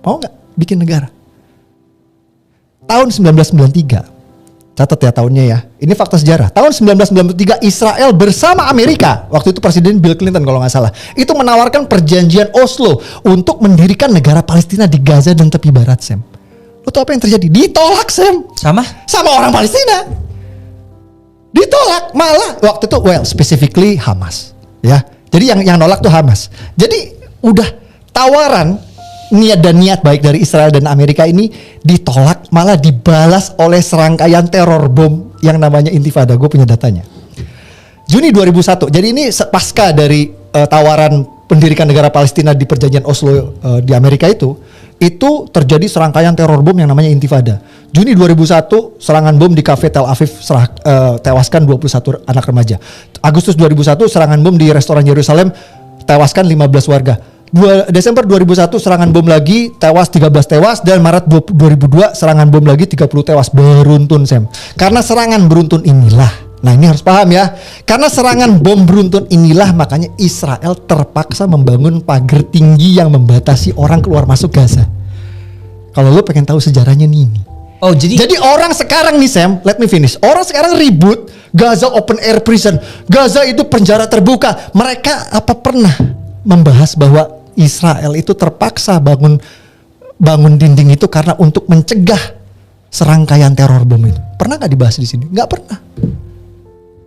mau nggak bikin negara? Tahun 1993. Catat ya tahunnya ya. Ini fakta sejarah. Tahun 1993 Israel bersama Amerika, waktu itu Presiden Bill Clinton kalau nggak salah, itu menawarkan perjanjian Oslo untuk mendirikan negara Palestina di Gaza dan tepi barat, Sam. Lo tau apa yang terjadi? Ditolak, Sam. Sama orang Palestina. Ditolak. Malah waktu itu specifically Hamas. Ya. Jadi yang nolak tuh Hamas. Jadi udah tawaran niat baik dari Israel dan Amerika ini ditolak, malah dibalas oleh serangkaian teror bom yang namanya Intifada. Gue punya datanya. Juni 2001. Jadi ini pasca dari tawaran pendirikan negara Palestina di perjanjian Oslo di Amerika itu terjadi serangkaian teror bom yang namanya Intifada. Juni 2001 serangan bom di kafe Tel Aviv tewaskan 21 anak remaja. Agustus 2001 serangan bom di restoran Yerusalem tewaskan 15 warga. Desember 2001 serangan bom lagi, 13 tewas, dan Maret 2002 serangan bom lagi 30 tewas. Beruntun, Sam. Karena serangan beruntun inilah, nah ini harus paham ya, karena serangan bom beruntun inilah makanya Israel terpaksa membangun pagar tinggi yang membatasi orang keluar masuk Gaza. Kalau lo pengen tahu sejarahnya nih. Oh, jadi orang sekarang nih Sam, let me finish. Orang sekarang ribut Gaza open air prison, Gaza itu penjara terbuka. Mereka apa pernah membahas bahwa Israel itu terpaksa bangun dinding itu karena untuk mencegah serangkaian teror bom itu? Pernah nggak dibahas di sini? Nggak pernah.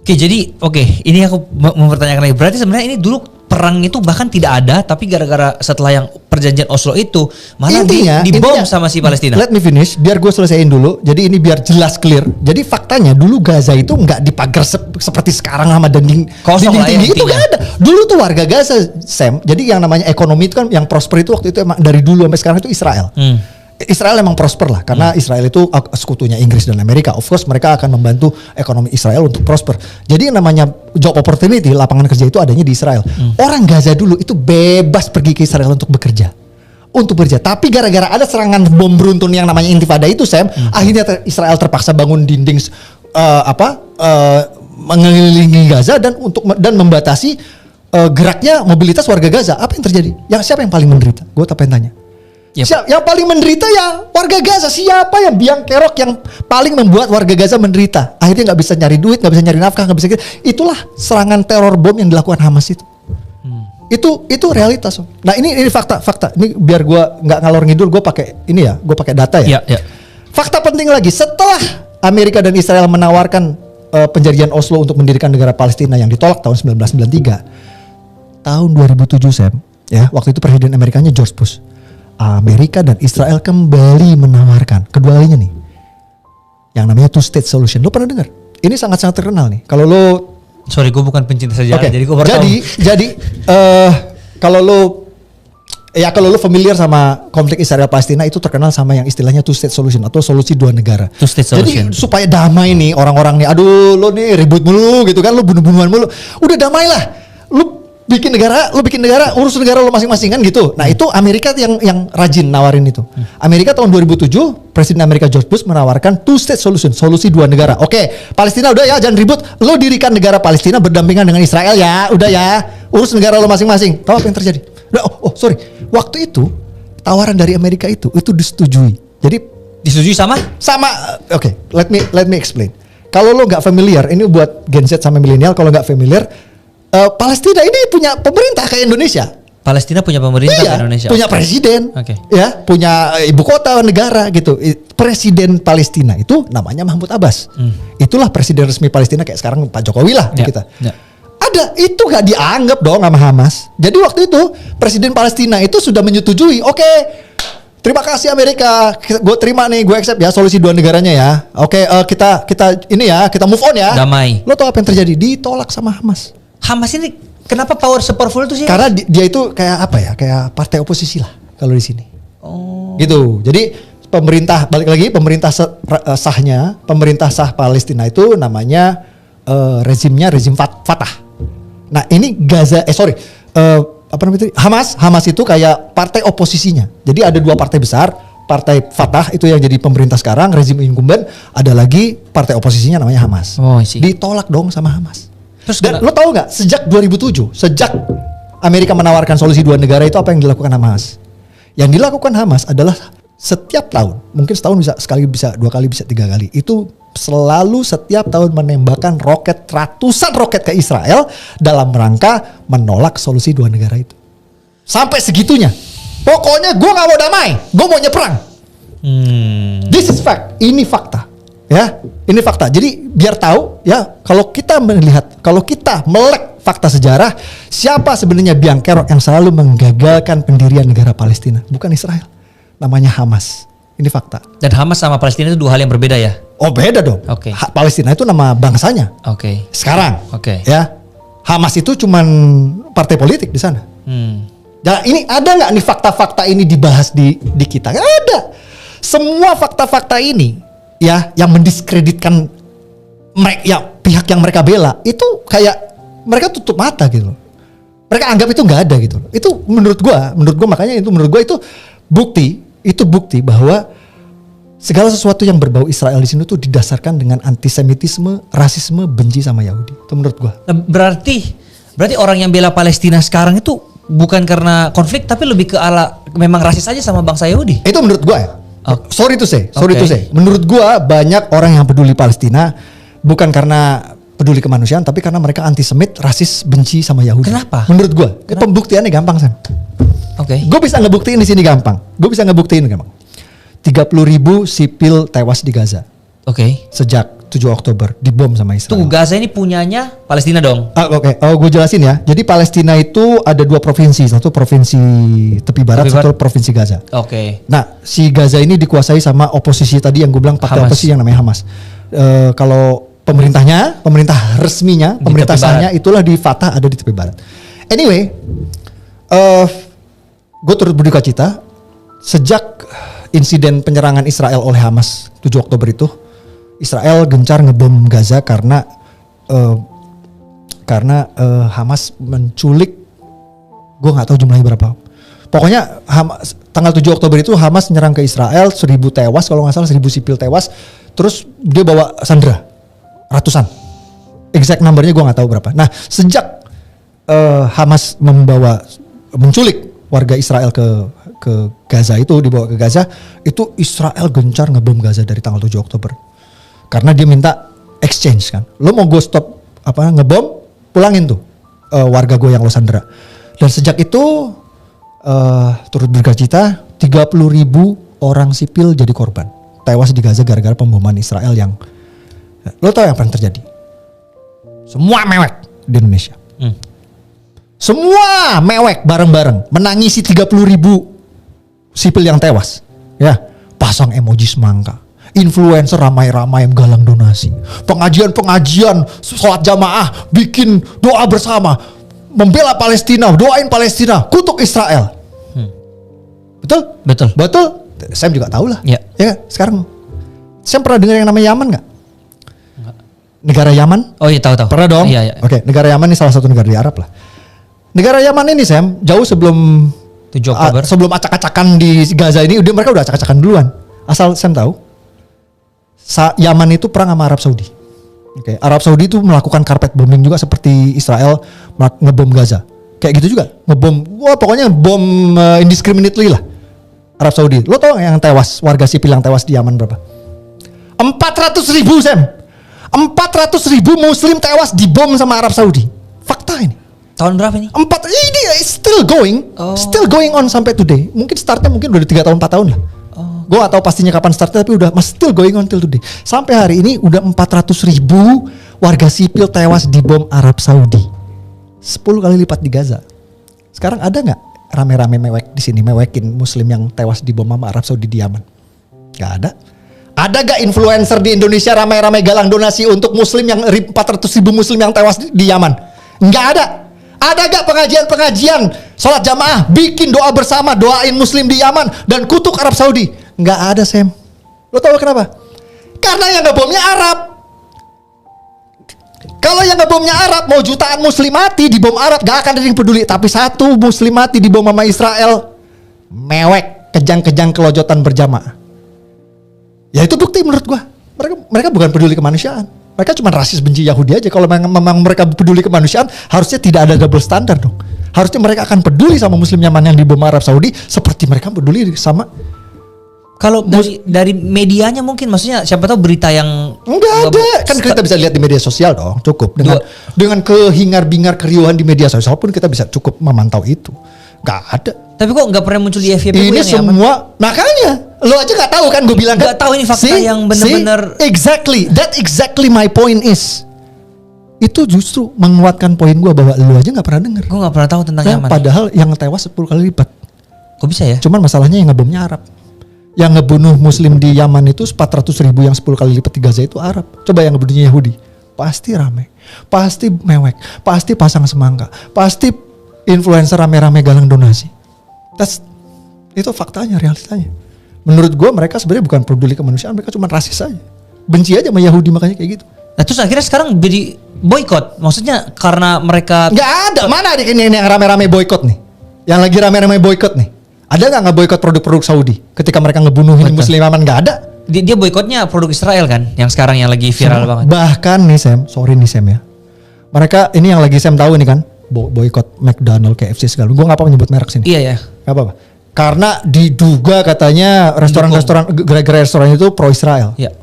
Ini aku mempertanyakan lagi. Berarti sebenarnya ini dulu perang itu bahkan tidak ada, tapi gara-gara setelah yang perjanjian Oslo itu malah dibom sama si Palestina. Let me finish, biar gue selesaiin dulu. Jadi ini biar jelas clear. Jadi faktanya dulu Gaza itu nggak dipagar seperti sekarang sama dinding tinggi itu nggak ada. Dulu tuh warga Gaza, Sam. Jadi yang namanya ekonomi itu kan yang prosper itu waktu itu emang dari dulu sampai sekarang itu Israel. Israel emang prosper lah karena Israel itu sekutunya Inggris dan Amerika. Of course mereka akan membantu ekonomi Israel untuk prosper. Jadi yang namanya job opportunity, lapangan kerja itu adanya di Israel. Orang Gaza dulu itu bebas pergi ke Israel untuk bekerja. Tapi gara-gara ada serangan bom beruntun yang namanya Intifada itu, Sam, akhirnya Israel terpaksa bangun dinding mengelilingi Gaza dan membatasi geraknya mobilitas warga Gaza. Apa yang terjadi? Siapa yang paling menderita? Gue pengen tanya. Yang paling menderita ya warga Gaza. Siapa yang biang kerok yang paling membuat warga Gaza menderita? Akhirnya nggak bisa nyari duit, nggak bisa nyari nafkah, nggak bisa. Itulah serangan teror bom yang dilakukan Hamas itu. Itu realitas. Nah ini fakta. Ini biar gue nggak ngalor ngidul, gue pakai data ya. Fakta penting lagi, setelah Amerika dan Israel menawarkan perjanjian Oslo untuk mendirikan negara Palestina yang ditolak tahun 1993, tahun 2007 Sam, ya waktu itu Presiden Amerikanya George Bush. Amerika dan Israel kembali menawarkan keduanya nih yang namanya two state solution. Lo pernah dengar? Ini sangat-sangat terkenal nih. Kalau lo gue bukan pencinta sejarah, jadi gue baru tahu. Jadi kalau lo familiar sama konflik Israel Palestina, itu terkenal sama yang istilahnya two state solution atau solusi dua negara. Two state solution. Jadi supaya damai nih orang-orang nih, aduh lo nih ribut mulu gitu kan, lo bunuh-bunuhan mulu. Udah damailah. bikin negara, urus negara lo masing-masing kan gitu. Nah itu Amerika yang rajin nawarin itu. Amerika tahun 2007, Presiden Amerika George Bush menawarkan two-state solution, solusi 2 negara. Oke, Palestina udah ya, jangan ribut. Lo dirikan negara Palestina berdampingan dengan Israel ya, udah ya, urus negara lo masing-masing. Tahu apa yang terjadi? Sorry, waktu itu tawaran dari Amerika itu disetujui. Jadi disetujui sama? Oke, let me explain. Kalau lo nggak familiar, ini buat Gen Z sama milenial, kalau nggak familiar. Palestina ini punya pemerintah kayak Indonesia. Palestina punya pemerintah kayak Indonesia. Punya presiden, ya, punya ibu kota negara gitu. Presiden Palestina itu namanya Mahmud Abbas. Itulah presiden resmi Palestina kayak sekarang Pak Jokowi lah kita. Ada itu gak dianggap dong sama Hamas. Jadi waktu itu presiden Palestina itu sudah menyetujui. Oke, terima kasih Amerika. Gue terima nih, gue accept ya solusi 2 negaranya ya. Oke, kita ini ya, kita move on ya. Damai. Lo tau apa yang terjadi? Ditolak sama Hamas. Hamas ini kenapa powerful itu sih? Karena dia itu kayak apa ya? Kayak partai oposisi lah kalau di sini. Gitu. Jadi pemerintah, balik lagi, pemerintah sah Palestina itu namanya rezim Fatah. Nah ini Hamas itu kayak partai oposisinya. Jadi ada 2 partai besar. Partai Fatah itu yang jadi pemerintah sekarang, rezim incumbent. Ada lagi partai oposisinya namanya Hamas. Ditolak dong sama Hamas. Dan lo tahu nggak, sejak 2007, sejak Amerika menawarkan solusi 2 negara itu apa yang dilakukan Hamas? Yang dilakukan Hamas adalah setiap tahun, mungkin setahun bisa sekali, bisa 2 kali, bisa 3 kali, itu selalu setiap tahun menembakkan ratusan roket ke Israel dalam rangka menolak solusi 2 negara itu. Sampai segitunya. Pokoknya gue nggak mau damai, gue mau nyeperang. This is fact, ini fakta. Ya, ini fakta. Jadi biar tahu ya, kalau kita melek fakta sejarah, siapa sebenarnya biang kerok yang selalu menggagalkan pendirian negara Palestina? Bukan Israel, namanya Hamas. Ini fakta. Dan Hamas sama Palestina itu 2 hal yang berbeda ya? Oh beda dong. Palestina itu nama bangsanya. Sekarang. Ya, Hamas itu cuman partai politik di sana. Nah, ini ada nggak nih fakta-fakta ini dibahas di kita? Nggak ada. Semua fakta-fakta ini ya yang mendiskreditkan pihak yang mereka bela itu kayak mereka tutup mata gitu loh. Mereka anggap itu nggak ada gitu loh. Itu menurut gua makanya itu menurut gua itu bukti bahwa segala sesuatu yang berbau Israel di sini tuh didasarkan dengan antisemitisme, rasisme, benci sama Yahudi. Itu menurut gua. Berarti orang yang bela Palestina sekarang itu bukan karena konflik tapi lebih ke memang rasis aja sama bangsa Yahudi. Itu menurut gua ya. Sorry to say. Menurut gua banyak orang yang peduli Palestina bukan karena peduli kemanusiaan, tapi karena mereka antisemit, rasis, benci sama Yahudi. Kenapa? Menurut gua, pembuktiannya gampang San. Gue bisa ngebuktiin di sini gampang. 30.000 sipil tewas di Gaza. Sejak 7 Oktober dibom sama Israel. Tunggu, Gaza ini punyanya Palestina dong? Gue jelasin ya. Jadi Palestina itu ada 2 provinsi, satu provinsi tepi barat, satu provinsi Gaza. Nah, si Gaza ini dikuasai sama oposisi tadi yang gue bilang partai oposisi yang namanya Hamas. Kalau pemerintah resminya, pemerintah sahnya itulah di Fatah, ada di tepi barat. Anyway, gue turut berduka cita sejak insiden penyerangan Israel oleh Hamas 7 Oktober itu. Israel gencar ngebom Gaza karena Hamas menculik, gue nggak tahu jumlahnya berapa. Pokoknya tanggal 7 Oktober itu Hamas nyerang ke Israel, 1.000 tewas kalau nggak salah, 1.000 sipil tewas. Terus dia bawa sandera ratusan. Exact numbernya gue nggak tahu berapa. Nah sejak Hamas menculik warga Israel ke Gaza itu, dibawa ke Gaza, itu Israel gencar ngebom Gaza dari tanggal 7 Oktober. Karena dia minta exchange kan. Lo mau gue stop ngebom, pulangin tuh warga gue yang lo sandera. Dan sejak itu turut berduka cita 30.000 orang sipil jadi korban. Tewas di Gaza gara-gara pemboman Israel yang lo tau yang akan terjadi? Semua mewek di Indonesia. Semua mewek bareng-bareng menangisi 30.000 sipil yang tewas. Ya, pasang emoji semangka. Influencer ramai-ramai galang donasi, pengajian sholat jamaah, bikin doa bersama, membela Palestina, doain Palestina, kutuk Israel. Betul. Sam juga tahu lah. Ya sekarang Sam pernah dengar yang namanya Yaman nggak? Negara Yaman? Oh iya tahu. Pernah dong. Iya. Oke, negara Yaman ini salah satu negara di Arab lah. Negara Yaman ini Sam, jauh sebelum 7 Oktober. sebelum acak-acakan di Gaza ini, mereka udah acak-acakan duluan. Asal Sam tahu, Yaman itu perang sama Arab Saudi. Oke, Arab Saudi itu melakukan carpet bombing juga seperti Israel ngebom Gaza. Kayak gitu juga, ngebom, pokoknya bom indiscriminately lah. Arab Saudi. Lo tau yang tewas, warga sipil yang tewas di Yaman berapa? 400.000 Sam. 400.000 Muslim tewas dibom sama Arab Saudi. Fakta ini. Tahun berapa nih? Ini still going on sampai today. Mungkin startnya mungkin udah 3 tahun 4 tahun lah. Gue gak tahu pastinya kapan startnya, tapi udah still going on till today. Sampai hari ini udah 400.000 warga sipil tewas dibom Arab Saudi. 10 kali lipat di Gaza. Sekarang ada nggak rame-rame mewek di sini, mewekin Muslim yang tewas dibom sama Arab Saudi di Yaman? Gak ada. Ada gak influencer di Indonesia ramai-ramai galang donasi untuk Muslim yang 400.000 Muslim yang tewas di Yaman? Nggak ada. Ada gak pengajian-pengajian sholat jamaah, bikin doa bersama, doain Muslim di Yaman dan kutuk Arab Saudi? Nggak ada Sam. Lo tau kenapa? Karena yang ngebomnya Arab. Kalau yang ngebomnya Arab, mau jutaan Muslim mati di bom Arab, gak akan ada yang peduli. Tapi satu Muslim mati di bom sama Israel, mewek, kejang-kejang kelojotan berjamaah. Ya itu bukti menurut gua. Mereka bukan peduli kemanusiaan. Mereka cuma rasis benci Yahudi aja. Kalau memang mereka peduli kemanusiaan, harusnya tidak ada double standar dong. Harusnya mereka akan peduli sama Muslim Yaman yang dibom Arab Saudi seperti mereka peduli sama. Kalau dari medianya mungkin, maksudnya siapa tahu berita yang enggak ada. Kan kita bisa lihat di media sosial dong, cukup. Dengan kehingar-bingar keriuhan di media sosial pun kita bisa cukup memantau itu. Enggak ada. Tapi kok nggak pernah muncul di FYP ini yang semua Yaman? Makanya lo aja nggak tahu kan, gue bilang nggak tahu ini fakta yang benar-benar. Exactly my point is. Itu justru menguatkan poin gue bahwa lo aja nggak pernah dengar. Gue nggak pernah tahu tentang Yaman. Padahal yang tewas 10 kali lipat. Kok bisa ya? Cuman masalahnya yang ngebomnya Arab. Yang ngebunuh Muslim di Yaman itu 400.000, yang 10 kali lipat di Gaza itu Arab. Coba yang ngebunuhnya Yahudi, pasti rame, pasti mewek, pasti pasang semangka, pasti influencer rame-rame galang donasi. Itu faktanya, realitanya. Menurut gue mereka sebenarnya bukan peduli kemanusiaan, mereka cuma rasis aja, benci aja sama Yahudi, makanya kayak gitu. Nah terus akhirnya sekarang jadi boykot, maksudnya karena mereka nggak ada. Mana ada ini yang rame-rame boykot nih, yang lagi rame-rame boykot nih? Ada nggak boykot produk-produk Saudi ketika mereka ngebunuh Muslim Yaman? Nggak ada. Dia boykotnya produk Israel kan, yang sekarang yang lagi viral banget. Bahkan nih Sam, sorry nih Sam ya, mereka ini yang lagi Sam tahu nih kan, boykot McDonald, KFC segala. Gue nggak apa nyebut merek sini. Iya ya. Nggak apa-apa. Karena diduga katanya restoran-restoran, gerai-gerai restoran itu pro Israel. Iya.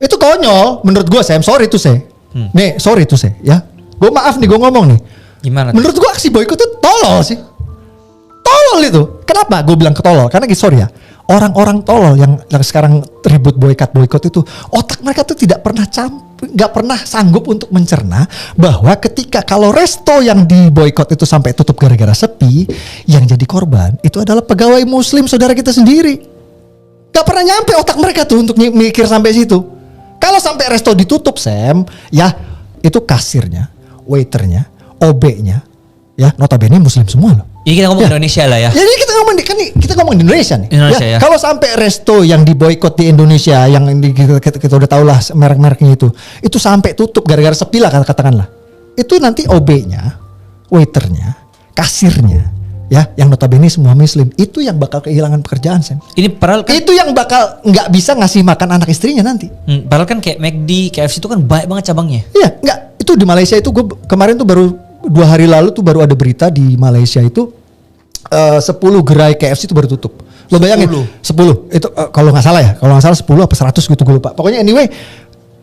Itu konyol menurut gue Sam. Sorry tuh saya. Nih sorry tuh saya ya. Gue maaf nih gue ngomong nih. Gimana? Menurut gue aksi boykot itu tolol sih. Tolol itu. Kenapa gue bilang ketolol? Karena sorry ya, orang-orang tolol yang sekarang ribut boykot itu, otak mereka tuh tidak pernah nggak pernah sanggup untuk mencerna bahwa ketika kalau resto yang diboykot itu sampai tutup gara-gara sepi, yang jadi korban itu adalah pegawai Muslim saudara kita sendiri. Gak pernah nyampe otak mereka tuh untuk mikir sampai situ. Kalau sampai resto ditutup Sam, ya itu kasirnya, waiternya, OB-nya, ya notabene Muslim semua loh. Jadi kita ngomong Indonesia lah ya. Jadi kita ngomong di Indonesia nih. Indonesia, ya. Kalau sampai resto yang diboykot di Indonesia, yang kita udah tahu lah merek-mereknya itu sampai tutup gara-gara sepi lah katakanlah. Itu nanti OB-nya, waiternya, kasirnya, ya, yang notabene semua Muslim, itu yang bakal kehilangan pekerjaan Sam. Ini padahal kan, itu yang bakal nggak bisa ngasih makan anak istrinya nanti. Padahal kan kayak McD, KFC itu kan banyak banget cabangnya. Iya, nggak. Itu di Malaysia itu gue kemarin tuh baru 2 hari lalu tuh baru ada berita di Malaysia itu 10 gerai KFC itu baru tutup. Lo bayangin 10 itu kalau nggak salah ya, kalau nggak salah 10 apa 100 gitu gue lupa. Pokoknya anyway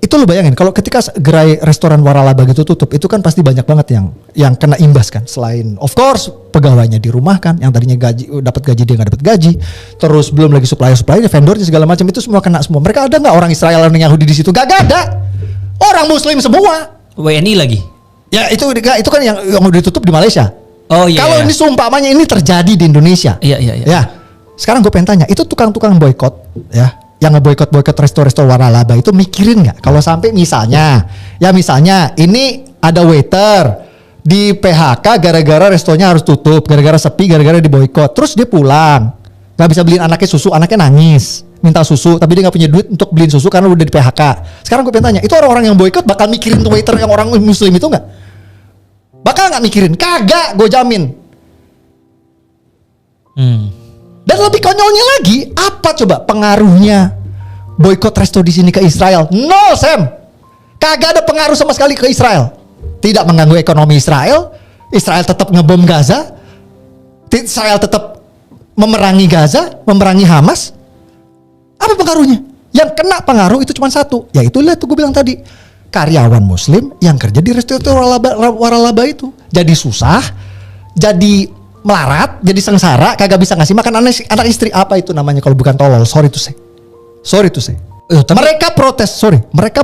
itu lo bayangin kalau ketika gerai restoran waralaba gitu tutup, itu kan pasti banyak banget yang kena imbas kan. Selain of course pegawainya dirumahkan, yang tadinya dapat gaji dia nggak dapat gaji, terus belum lagi supplier vendornya segala macam itu semua kena semua. Mereka ada nggak orang Israel orang Yahudi di situ? Gak ada. Orang Muslim semua. WNI lagi. Ya itu kan yang udah ditutup di Malaysia. Oh iya. Kalau ini seumpamanya ini terjadi di Indonesia. Iya. Ya. Sekarang gue pengen tanya, itu tukang-tukang boykot ya, yang nge-boykot resto-resto waralaba itu mikirin nggak kalau sampai misalnya ini ada waiter di PHK gara-gara restonya harus tutup, gara-gara sepi, gara-gara diboykot, terus dia pulang nggak bisa beliin anaknya susu, anaknya nangis minta susu tapi dia nggak punya duit untuk beliin susu karena udah di PHK. Sekarang gue pengen tanya, itu orang-orang yang boykot bakal mikirin tuh waiter yang orang Muslim itu nggak? Bakal nggak mikirin? Kagak, gue jamin. Dan lebih konyolnya lagi, apa coba pengaruhnya boykot resto di sini ke Israel? Nol, Sam. Kagak ada pengaruh sama sekali ke Israel. Tidak mengganggu ekonomi Israel. Israel tetap ngebom Gaza. Israel tetap memerangi Gaza, memerangi Hamas. Apa pengaruhnya? Yang kena pengaruh itu cuma satu, yaitu lihat tuh gue bilang tadi, karyawan Muslim yang kerja di resto waralaba itu. Jadi susah, jadi melarat, jadi sengsara, kagak bisa ngasih makan anak istri. Apa itu namanya kalau bukan tolol? Sorry to say. Mereka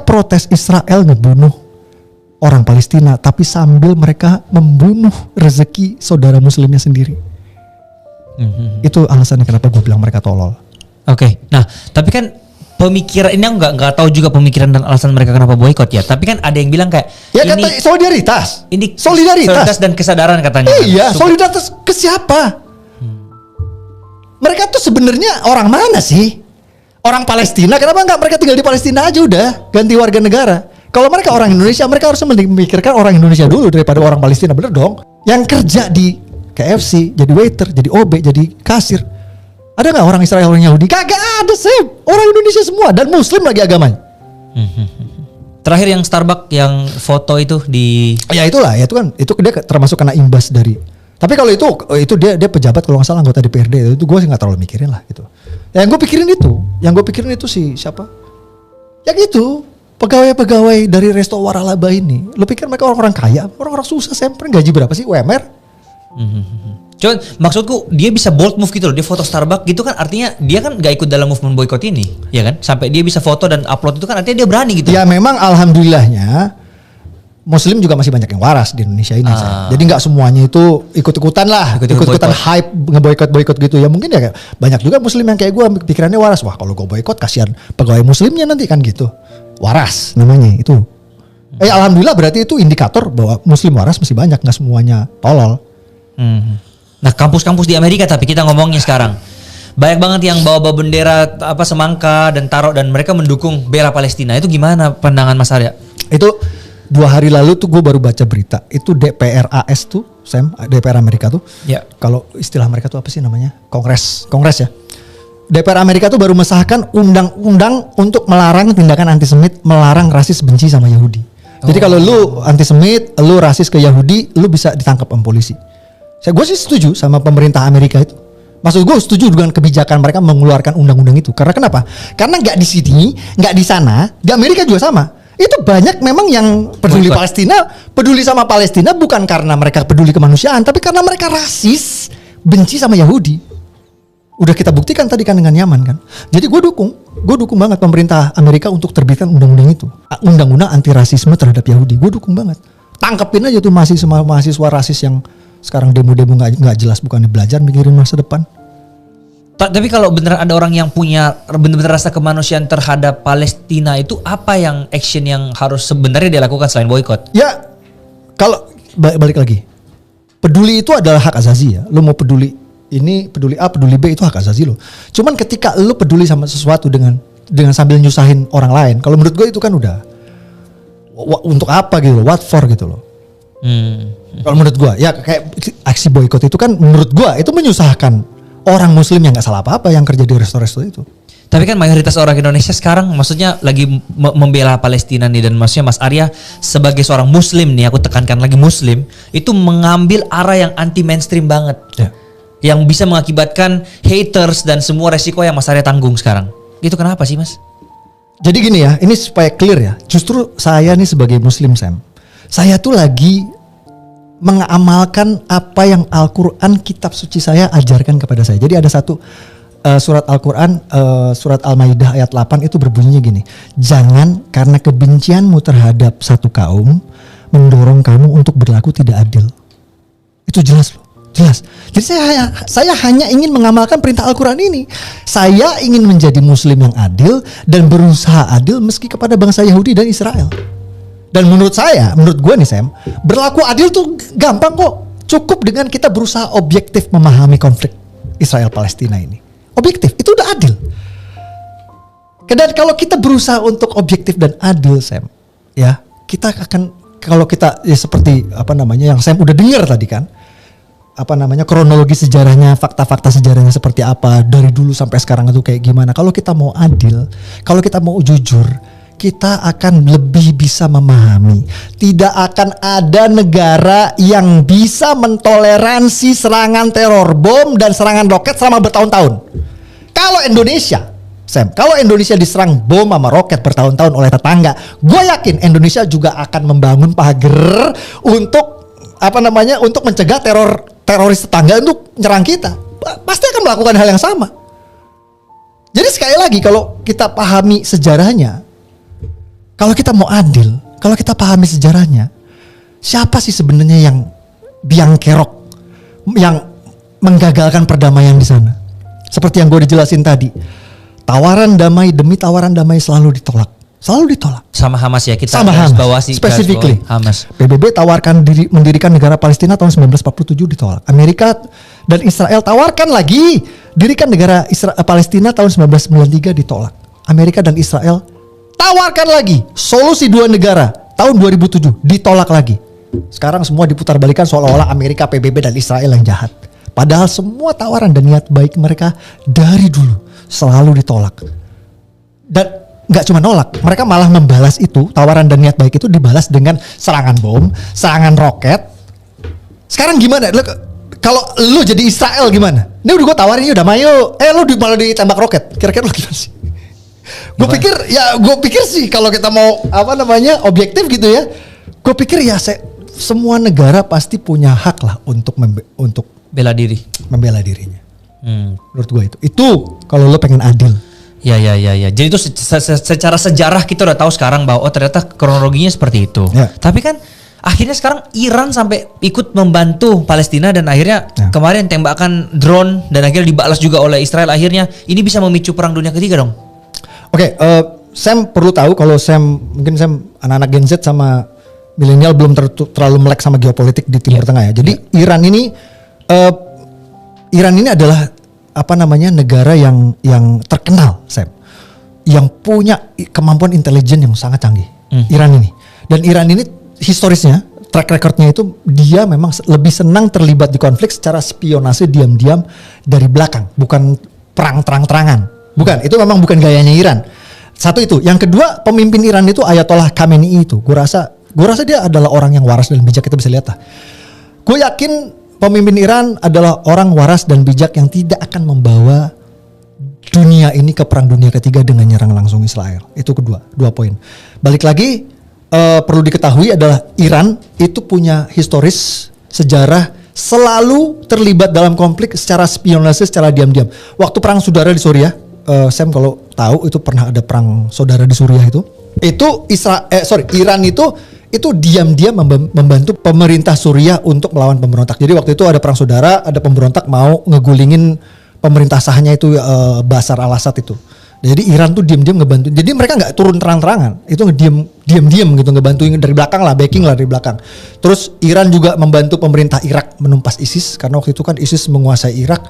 protes Israel ngebunuh orang Palestina, tapi sambil mereka membunuh rezeki saudara Muslimnya sendiri. Itu alasannya kenapa gue bilang mereka tolol. Oke. Nah, tapi kan pemikiran ini nggak tahu juga pemikiran dan alasan mereka kenapa boykot ya. Tapi kan ada yang bilang kayak ya ini kata solidaritas. Ini solidaritas dan kesadaran katanya. Iya, solidaritas ke siapa? Mereka tuh sebenarnya orang mana sih? Orang Palestina. Kenapa nggak mereka tinggal di Palestina aja udah, ganti warga negara? Kalau mereka orang Indonesia, mereka harusnya memikirkan orang Indonesia dulu daripada orang Palestina, bener dong? Yang kerja di KFC, jadi waiter, jadi OB, jadi kasir. Ada nggak orang Israel, orang Yahudi? Kagak ada, Sam. Orang Indonesia semua dan Muslim lagi agamanya. Terakhir yang Starbucks yang foto itu di. Ya itulah, ya itu dia termasuk kena imbas dari. Tapi kalau itu dia pejabat kalau nggak salah anggota DPRD itu gue sih nggak terlalu mikirin lah gitu. Yang gue pikirin itu si siapa? Yang itu pegawai-pegawai dari resto waralaba ini. Lo pikir mereka orang-orang kaya? Orang-orang susah, Sam. Gaji berapa sih UMR? Cuman maksudku dia bisa bold move gitu loh, dia foto Starbucks gitu kan, artinya dia kan gak ikut dalam movement boykot ini, ya kan? Sampai dia bisa foto dan upload itu kan artinya dia berani gitu. Ya memang alhamdulillahnya Muslim juga masih banyak yang waras di Indonesia ini. Jadi nggak semuanya itu ikut-ikutan lah, ikut-ikutan hype ngeboykot gitu. Ya mungkin ya banyak juga Muslim yang kayak gue pikirannya waras. Wah kalau gue boykot kasihan pegawai Muslimnya nanti kan gitu. Waras namanya itu. Alhamdulillah berarti itu indikator bahwa Muslim waras masih banyak, nggak semuanya tolol. Nah kampus-kampus di Amerika tapi kita ngomongnya sekarang banyak banget yang bawa bendera semangka dan taruh dan mereka mendukung bela Palestina. Itu gimana pandangan Mas Arya? Itu 2 hari lalu tuh gue baru baca berita. Itu DPRAS tuh, Sam, DPR Amerika tuh. Ya. Kalau istilah mereka tuh apa sih namanya? Kongres ya. DPR Amerika tuh baru mesahkan undang-undang untuk melarang tindakan antisemit, melarang rasis benci sama Yahudi. Jadi kalau lu antisemit, lu rasis ke Yahudi, lu bisa ditangkap sama polisi. Gue sih setuju sama pemerintah Amerika itu. Maksud gue setuju dengan kebijakan mereka mengeluarkan undang-undang itu. Karena kenapa? Karena nggak di sini, nggak di sana, di Amerika juga sama. Itu banyak memang yang peduli Palestina, peduli sama Palestina bukan karena mereka peduli kemanusiaan, tapi karena mereka rasis, benci sama Yahudi. Udah kita buktikan tadi kan dengan Yaman kan. Jadi gue dukung banget pemerintah Amerika untuk terbitkan undang-undang itu, undang-undang anti rasisme terhadap Yahudi. Gue dukung banget. Tangkepin aja tuh mahasiswa rasis yang sekarang demo-demo nggak jelas, bukannya belajar mikirin masa depan. Tapi kalau beneran ada orang yang punya bener-bener rasa kemanusiaan terhadap Palestina, itu apa yang action yang harus sebenarnya dilakukan selain boykot? Ya kalau balik lagi, peduli itu adalah hak azazi ya. Lo mau peduli ini, peduli A, peduli B itu hak azazi lo. Cuman ketika lo peduli sama sesuatu dengan sambil nyusahin orang lain, kalau menurut gue itu kan udah untuk apa gitu, what for gitu loh. Kalau menurut gue ya kayak aksi boykot itu kan menurut gue itu menyusahkan orang Muslim yang nggak salah apa-apa yang kerja di resto-resto itu. Tapi kan mayoritas orang Indonesia sekarang maksudnya lagi membela Palestina nih, dan maksudnya Mas Arya sebagai seorang Muslim nih, aku tekankan lagi Muslim, itu mengambil arah yang anti mainstream banget, yang bisa mengakibatkan haters dan semua resiko yang Mas Arya tanggung sekarang. Itu kenapa sih Mas? Jadi gini ya, ini supaya clear ya. Justru saya nih sebagai Muslim Sam, saya tuh lagi mengamalkan apa yang Al-Quran kitab suci saya ajarkan kepada saya. Jadi ada satu surat Al-Quran, surat Al-Maidah ayat 8 itu berbunyinya gini. Jangan karena kebencianmu terhadap satu kaum mendorong kamu untuk berlaku tidak adil. Itu jelas loh, jelas. Jadi saya hanya ingin mengamalkan perintah Al-Quran ini. Saya ingin menjadi Muslim yang adil dan berusaha adil meski kepada bangsa Yahudi dan Israel. Dan menurut gue nih Sam, berlaku adil tuh gampang kok. Cukup dengan kita berusaha objektif memahami konflik Israel-Palestina ini. Objektif, itu udah adil. Dan kalau kita berusaha untuk objektif dan adil Sam, ya kita akan kalau kita ya seperti apa namanya yang saya udah dengar tadi kan, apa namanya kronologi sejarahnya, fakta-fakta sejarahnya seperti apa dari dulu sampai sekarang itu kayak gimana. Kalau kita mau adil, kalau kita mau jujur, kita akan lebih bisa memahami. Tidak akan ada negara yang bisa mentoleransi serangan teror bom dan serangan roket selama bertahun-tahun. Kalau Indonesia, Sam, kalau Indonesia diserang bom sama roket bertahun-tahun oleh tetangga, gue yakin Indonesia juga akan membangun pagar untuk apa namanya, untuk mencegah teroris tetangga untuk nyerang kita. Pasti akan melakukan hal yang sama. Jadi sekali lagi kalau kita pahami sejarahnya, kalau kita mau adil, kalau kita pahami sejarahnya, siapa sih sebenarnya yang biang kerok, yang menggagalkan perdamaian di sana? Seperti yang gue dijelasin tadi. Tawaran damai demi tawaran damai selalu ditolak. Selalu ditolak. Sama Hamas ya, kita sama garis Hamas. bawah sih. Specifically Hamas. PBB tawarkan mendirikan negara Palestina tahun 1947 ditolak. Amerika dan Israel tawarkan lagi dirikan negara Palestina tahun 1993 ditolak. Amerika dan Israel tawarkan lagi solusi dua negara tahun 2007 ditolak lagi. Sekarang semua diputar balikan seolah-olah Amerika, PBB dan Israel yang jahat. Padahal semua tawaran dan niat baik mereka dari dulu selalu ditolak. Dan gak cuma nolak, mereka malah membalas itu, tawaran dan niat baik itu dibalas dengan serangan bom, serangan roket. Sekarang gimana? Kalau lu jadi Israel gimana? Ini udah gue tawarin udah mayo, lu malah ditembak roket. Kira-kira lu gimana sih? Gue pikir sih kalau kita mau apa namanya objektif gitu ya, gue pikir ya semua negara pasti punya hak lah untuk bela diri, membela dirinya. Menurut gue itu kalau lo pengen adil. Ya. Jadi itu secara sejarah kita udah tahu sekarang bahwa ternyata kronologinya seperti itu. Ya. Tapi kan akhirnya sekarang Iran sampai ikut membantu Palestina dan akhirnya kemarin tembakan drone dan akhirnya dibalas juga oleh Israel. Akhirnya ini bisa memicu perang dunia ketiga dong. Oke, Sam perlu tahu kalau mungkin Sam anak-anak Gen Z sama milenial belum terlalu melek sama geopolitik di Timur Tengah ya. Jadi Iran ini adalah apa namanya negara yang terkenal, Sam, yang punya kemampuan intelijen yang sangat canggih. Iran ini, dan Iran ini historisnya, track recordnya itu dia memang lebih senang terlibat di konflik secara spionase diam-diam dari belakang, bukan perang terang-terangan. Bukan, itu memang bukan gayanya Iran. Satu itu, yang kedua pemimpin Iran itu Ayatollah Khamenei itu, gue rasa dia adalah orang yang waras dan bijak, kita bisa lihat lah. Gue yakin pemimpin Iran adalah orang waras dan bijak yang tidak akan membawa dunia ini ke perang dunia ketiga dengan nyerang langsung Israel. Itu kedua, 2 poin. Balik lagi, perlu diketahui adalah Iran itu punya historis sejarah selalu terlibat dalam konflik secara spionase, secara diam-diam. Waktu perang saudara di Suriah, Sam kalau tahu itu pernah ada perang saudara di Suriah itu Iran itu diam-diam membantu pemerintah Suriah untuk melawan pemberontak. Jadi waktu itu ada perang saudara, ada pemberontak mau ngegulingin pemerintah sahnya itu Bashar al-Assad itu. Jadi Iran tuh diam-diam ngebantu. Jadi mereka nggak turun terang-terangan, itu diam-diam gitu ngebantuin dari belakang lah, backing lah dari belakang. Terus Iran juga membantu pemerintah Irak menumpas ISIS karena waktu itu kan ISIS menguasai Irak.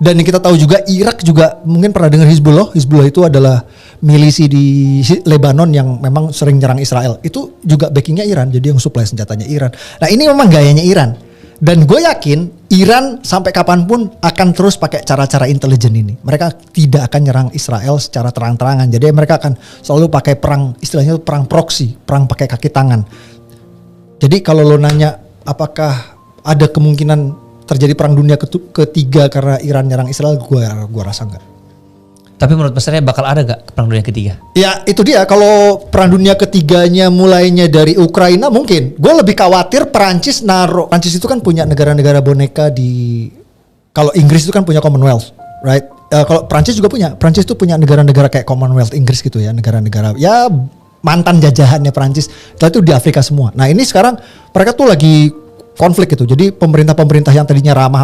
Dan yang kita tahu juga Irak juga mungkin pernah dengar Hizbullah. Hizbullah itu adalah milisi di Lebanon yang memang sering nyerang Israel. Itu juga backingnya Iran, jadi yang supply senjatanya Iran. Nah ini memang gayanya Iran. Dan gue yakin Iran sampai kapanpun akan terus pakai cara-cara intelijen ini. Mereka tidak akan nyerang Israel secara terang-terangan. Jadi mereka akan selalu pakai perang, istilahnya perang proksi, perang pakai kaki tangan. Jadi kalau lo nanya apakah ada kemungkinan terjadi perang dunia ketiga karena Iran nyerang Israel, gue rasa enggak. Tapi menurut Mas Rene bakal ada gak perang dunia ketiga? Ya itu dia, kalau perang dunia ketiganya mulainya dari Ukraina mungkin. Gue lebih khawatir Perancis itu kan punya negara-negara boneka kalau Inggris itu kan punya Commonwealth, right? Kalau Perancis juga punya. Perancis itu punya negara-negara kayak Commonwealth Inggris gitu ya, negara-negara ya mantan jajahannya Perancis. Setelah itu di Afrika semua. Nah ini sekarang mereka tuh lagi konflik itu. Jadi pemerintah-pemerintah yang tadinya ramah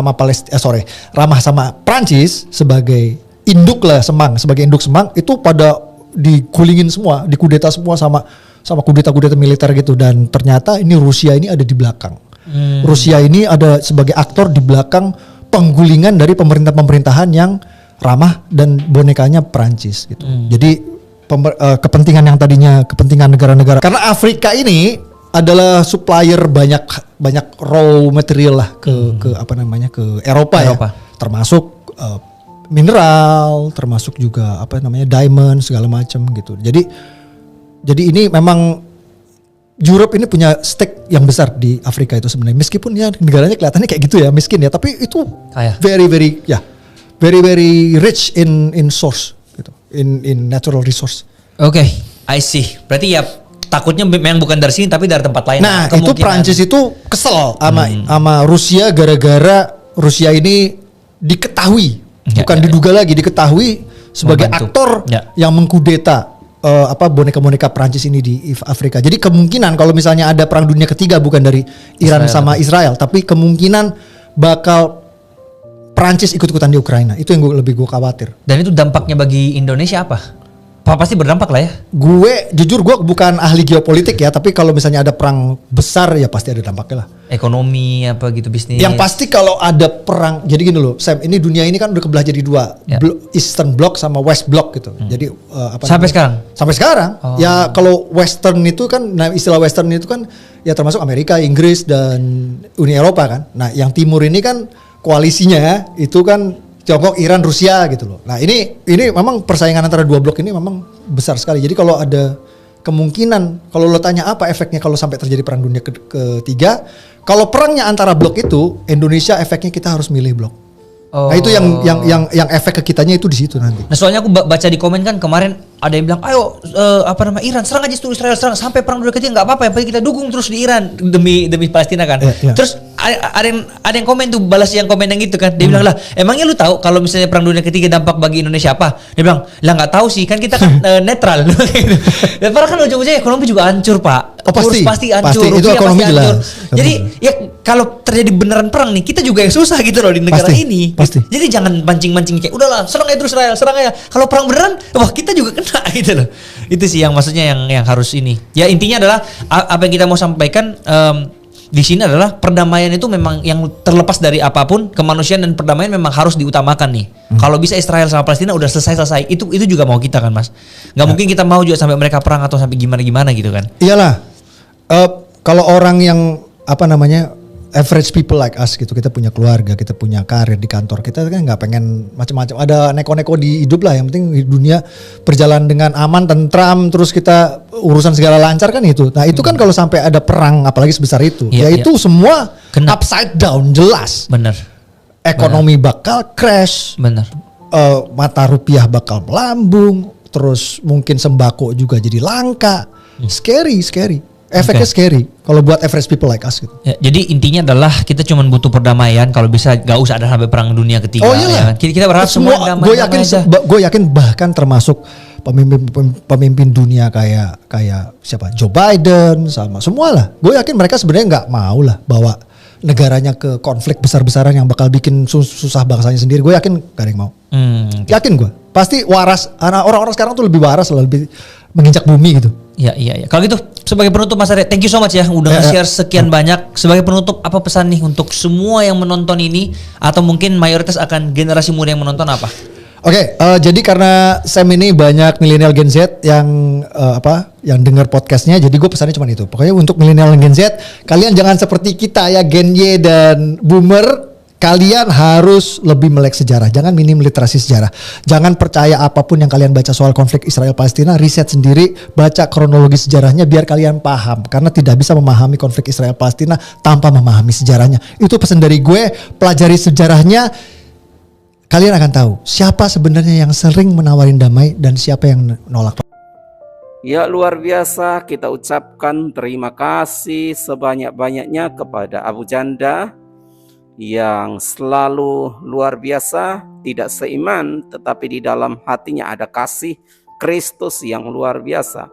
sama Prancis sebagai induk semang itu pada digulingin semua, dikudeta semua sama kudeta-kudeta militer gitu. Dan ternyata ini Rusia ini ada di belakang. Rusia ini ada sebagai aktor di belakang penggulingan dari pemerintahan yang ramah dan bonekanya Prancis gitu. Jadi kepentingan yang tadinya kepentingan negara-negara, karena Afrika ini adalah supplier banyak raw material lah ke apa namanya ke Eropa. Ya, termasuk mineral, termasuk juga apa namanya diamond segala macam gitu. Jadi ini memang Europe ini punya stake yang besar di Afrika itu sebenarnya. Meskipun ya negaranya kelihatannya kayak gitu ya, miskin ya, tapi itu kaya. very rich in source gitu. In natural resource. Oke, I see. Berarti ya takutnya memang bukan dari sini tapi dari tempat lain. Nah, itu Prancis itu kesel sama Rusia gara-gara Rusia ini diketahui, bukan diduga lagi, diketahui sebagai aktor yang mengkudeta boneka-boneka Prancis ini di Afrika. Jadi kemungkinan kalau misalnya ada perang dunia ketiga bukan dari Iran sama Israel, tapi kemungkinan bakal Prancis ikut-ikutan di Ukraina. Itu yang gue khawatir. Dan itu dampaknya bagi Indonesia apa? Pasti berdampak lah ya. Jujur gue bukan ahli geopolitik ya, tapi kalau misalnya ada perang besar ya pasti ada dampaknya lah. Ekonomi apa gitu, bisnis. Yang pasti kalau ada perang, jadi gini loh, Sam, ini dunia ini kan udah kebelah jadi dua, Eastern Bloc sama West Bloc gitu. Jadi sampai sekarang. Ya kalau Western itu kan, nah istilah Western itu kan ya termasuk Amerika, Inggris dan Uni Eropa kan. Nah yang Timur ini kan koalisinya itu kan Tiongkok, Iran, Rusia gitu loh. Nah ini memang persaingan antara dua blok ini memang besar sekali. Jadi kalau ada kemungkinan, kalau lo tanya apa efeknya kalau sampai terjadi perang dunia ketiga, kalau perangnya antara blok itu, Indonesia efeknya kita harus milih blok. Nah itu yang efek ke kitanya itu di situ nanti. Nah soalnya aku baca di komen kan kemarin ada yang bilang, ayo Iran serang aja tuh, Israel serang sampai perang dunia ketiga nggak apa-apa, yang penting kita dukung terus di Iran demi Palestina kan. Terus ada yang komen tuh, balas yang komen yang gitu kan, dia bilang lah, emangnya lu tahu kalau misalnya perang dunia ketiga dampak bagi Indonesia apa? Dia bilang lah nggak tahu sih, kan kita kan netral. Dan padahal kan ujung-ujungnya ekonomi juga hancur pak. Pasti hancur, itu ekonomi pasti hancur. jelas. Jadi ya kalau terjadi beneran perang nih, kita juga yang susah gitu loh di negara ini. Pasti. Jadi jangan mancing-mancing kayak udahlah serang aja terus Israel, serang aja. Kalau perang beneran, wah kita juga kena gitu loh. Itu sih yang maksudnya yang harus ini. Ya intinya adalah apa yang kita mau sampaikan di sini adalah perdamaian itu memang yang terlepas dari apapun, kemanusiaan dan perdamaian memang harus diutamakan nih. Kalau bisa Israel sama Palestina udah selesai, itu juga mau kita kan mas. Nggak mungkin kita mau juga sampai mereka perang atau sampai gimana gitu kan. Iyalah. Kalau orang yang average people like us gitu, kita punya keluarga, kita punya karir di kantor, kita kan nggak pengen macam-macam, ada neko-neko di hidup lah, yang penting dunia berjalan dengan aman, tentram, terus kita urusan segala lancar kan itu. Nah itu kan kalau sampai ada perang apalagi sebesar itu, itu semua upside down jelas. Bener. Ekonomi bakal crash. Bener. Mata rupiah bakal melambung, terus mungkin sembako juga jadi langka. Scary. Efeknya scary kalau buat average people like us gitu. Ya, jadi intinya adalah kita cuma butuh perdamaian. Kalau bisa gak usah ada sampai perang dunia ketiga. Oh iya. Ya. Kita berharap semua damai. Gue yakin bahkan termasuk pemimpin dunia kayak siapa, Joe Biden sama semua lah. Gue yakin mereka sebenarnya nggak mau lah bawa negaranya ke konflik besar-besaran yang bakal bikin susah bangsanya sendiri. Gue yakin gak ada yang mau. Yakin gue. Pasti waras. Orang-orang sekarang tuh lebih waras lah, lebih menginjak bumi gitu. Iya. Kalau gitu sebagai penutup Mas Arya, thank you so much ya udah nge-share sekian banyak. Sebagai penutup apa pesan nih untuk semua yang menonton ini, atau mungkin mayoritas akan generasi muda yang menonton apa? Oke, jadi karena Sam ini banyak milenial Gen Z yang yang dengar podcastnya, jadi gue pesannya cuma itu. Pokoknya untuk milenial Gen Z, kalian jangan seperti kita ya Gen Y dan Boomer. Kalian harus lebih melek sejarah, jangan minim literasi sejarah. Jangan percaya apapun yang kalian baca soal konflik Israel Palestina, riset sendiri, baca kronologi sejarahnya biar kalian paham. Karena tidak bisa memahami konflik Israel Palestina tanpa memahami sejarahnya. Itu pesan dari gue, pelajari sejarahnya. Kalian akan tahu siapa sebenarnya yang sering menawarin damai dan siapa yang nolak. Ya luar biasa, kita ucapkan terima kasih sebanyak-banyaknya kepada Abu Janda yang selalu luar biasa, tidak seiman tetapi di dalam hatinya ada kasih Kristus yang luar biasa.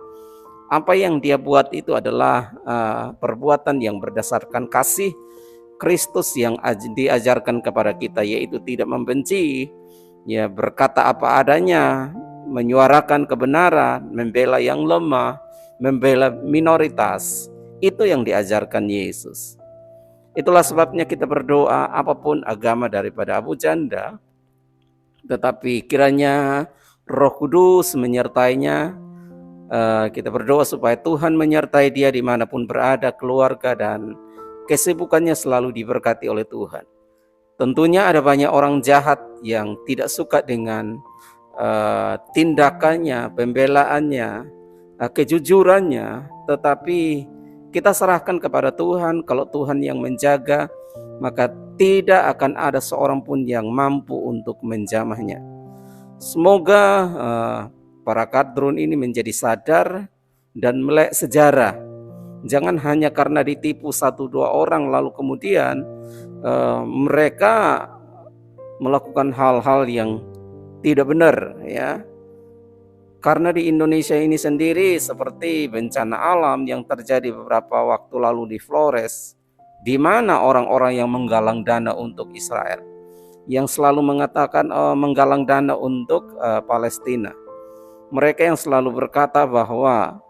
Apa yang dia buat itu adalah perbuatan yang berdasarkan kasih Kristus yang diajarkan kepada kita, yaitu tidak membenci, ya berkata apa adanya, menyuarakan kebenaran, membela yang lemah, membela minoritas. Itu yang diajarkan Yesus. Itulah sebabnya kita berdoa apapun agama daripada Abu Janda, tetapi kiranya Roh Kudus menyertainya, Kita berdoa supaya Tuhan menyertai dia dimanapun berada, keluarga dan kesibukannya selalu diberkati oleh Tuhan. Tentunya ada banyak orang jahat yang tidak suka dengan tindakannya, pembelaannya, kejujurannya, tetapi kita serahkan kepada Tuhan. Kalau Tuhan yang menjaga, maka tidak akan ada seorang pun yang mampu untuk menjamahnya. Semoga para kadrun ini menjadi sadar dan melek sejarah. Jangan hanya karena ditipu 1-2 orang lalu kemudian mereka melakukan hal-hal yang tidak benar, ya. Karena di Indonesia ini sendiri seperti bencana alam yang terjadi beberapa waktu lalu di Flores, di mana orang-orang yang menggalang dana untuk Israel, yang selalu mengatakan menggalang dana untuk Palestina. Mereka yang selalu berkata bahwa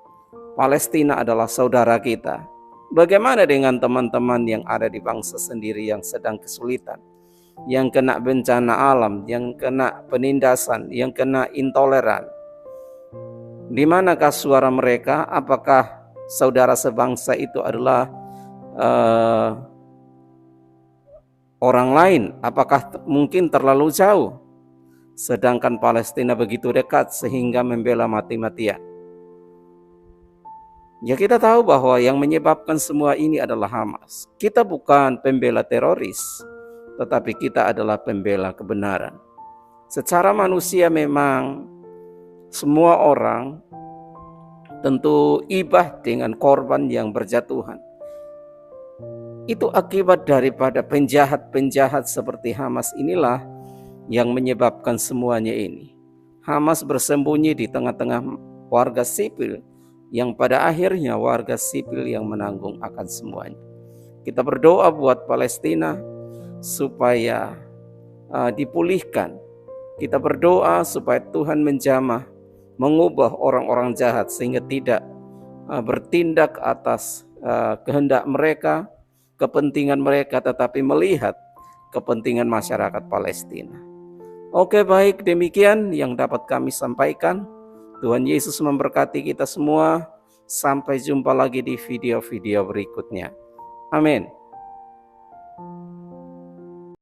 Palestina adalah saudara kita. Bagaimana dengan teman-teman yang ada di bangsa sendiri yang sedang kesulitan, yang kena bencana alam, yang kena penindasan, yang kena intoleran? Di manakah suara mereka? Apakah saudara sebangsa itu adalah orang lain? Apakah mungkin terlalu jauh? Sedangkan Palestina begitu dekat sehingga membela mati-matian. Ya, kita tahu bahwa yang menyebabkan semua ini adalah Hamas. Kita bukan pembela teroris, tetapi kita adalah pembela kebenaran. Secara manusia memang semua orang tentu ibah dengan korban yang berjatuhan. Itu akibat daripada penjahat-penjahat seperti Hamas inilah yang menyebabkan semuanya ini. Hamas bersembunyi di tengah-tengah warga sipil, yang pada akhirnya warga sipil yang menanggung akan semuanya. Kita berdoa buat Palestina supaya dipulihkan. Kita berdoa supaya Tuhan menjamah, mengubah orang-orang jahat sehingga tidak bertindak atas kehendak mereka, kepentingan mereka, tetapi melihat kepentingan masyarakat Palestina. Oke, baik, demikian yang dapat kami sampaikan. Tuhan Yesus memberkati kita semua. Sampai jumpa lagi di video-video berikutnya. Amin.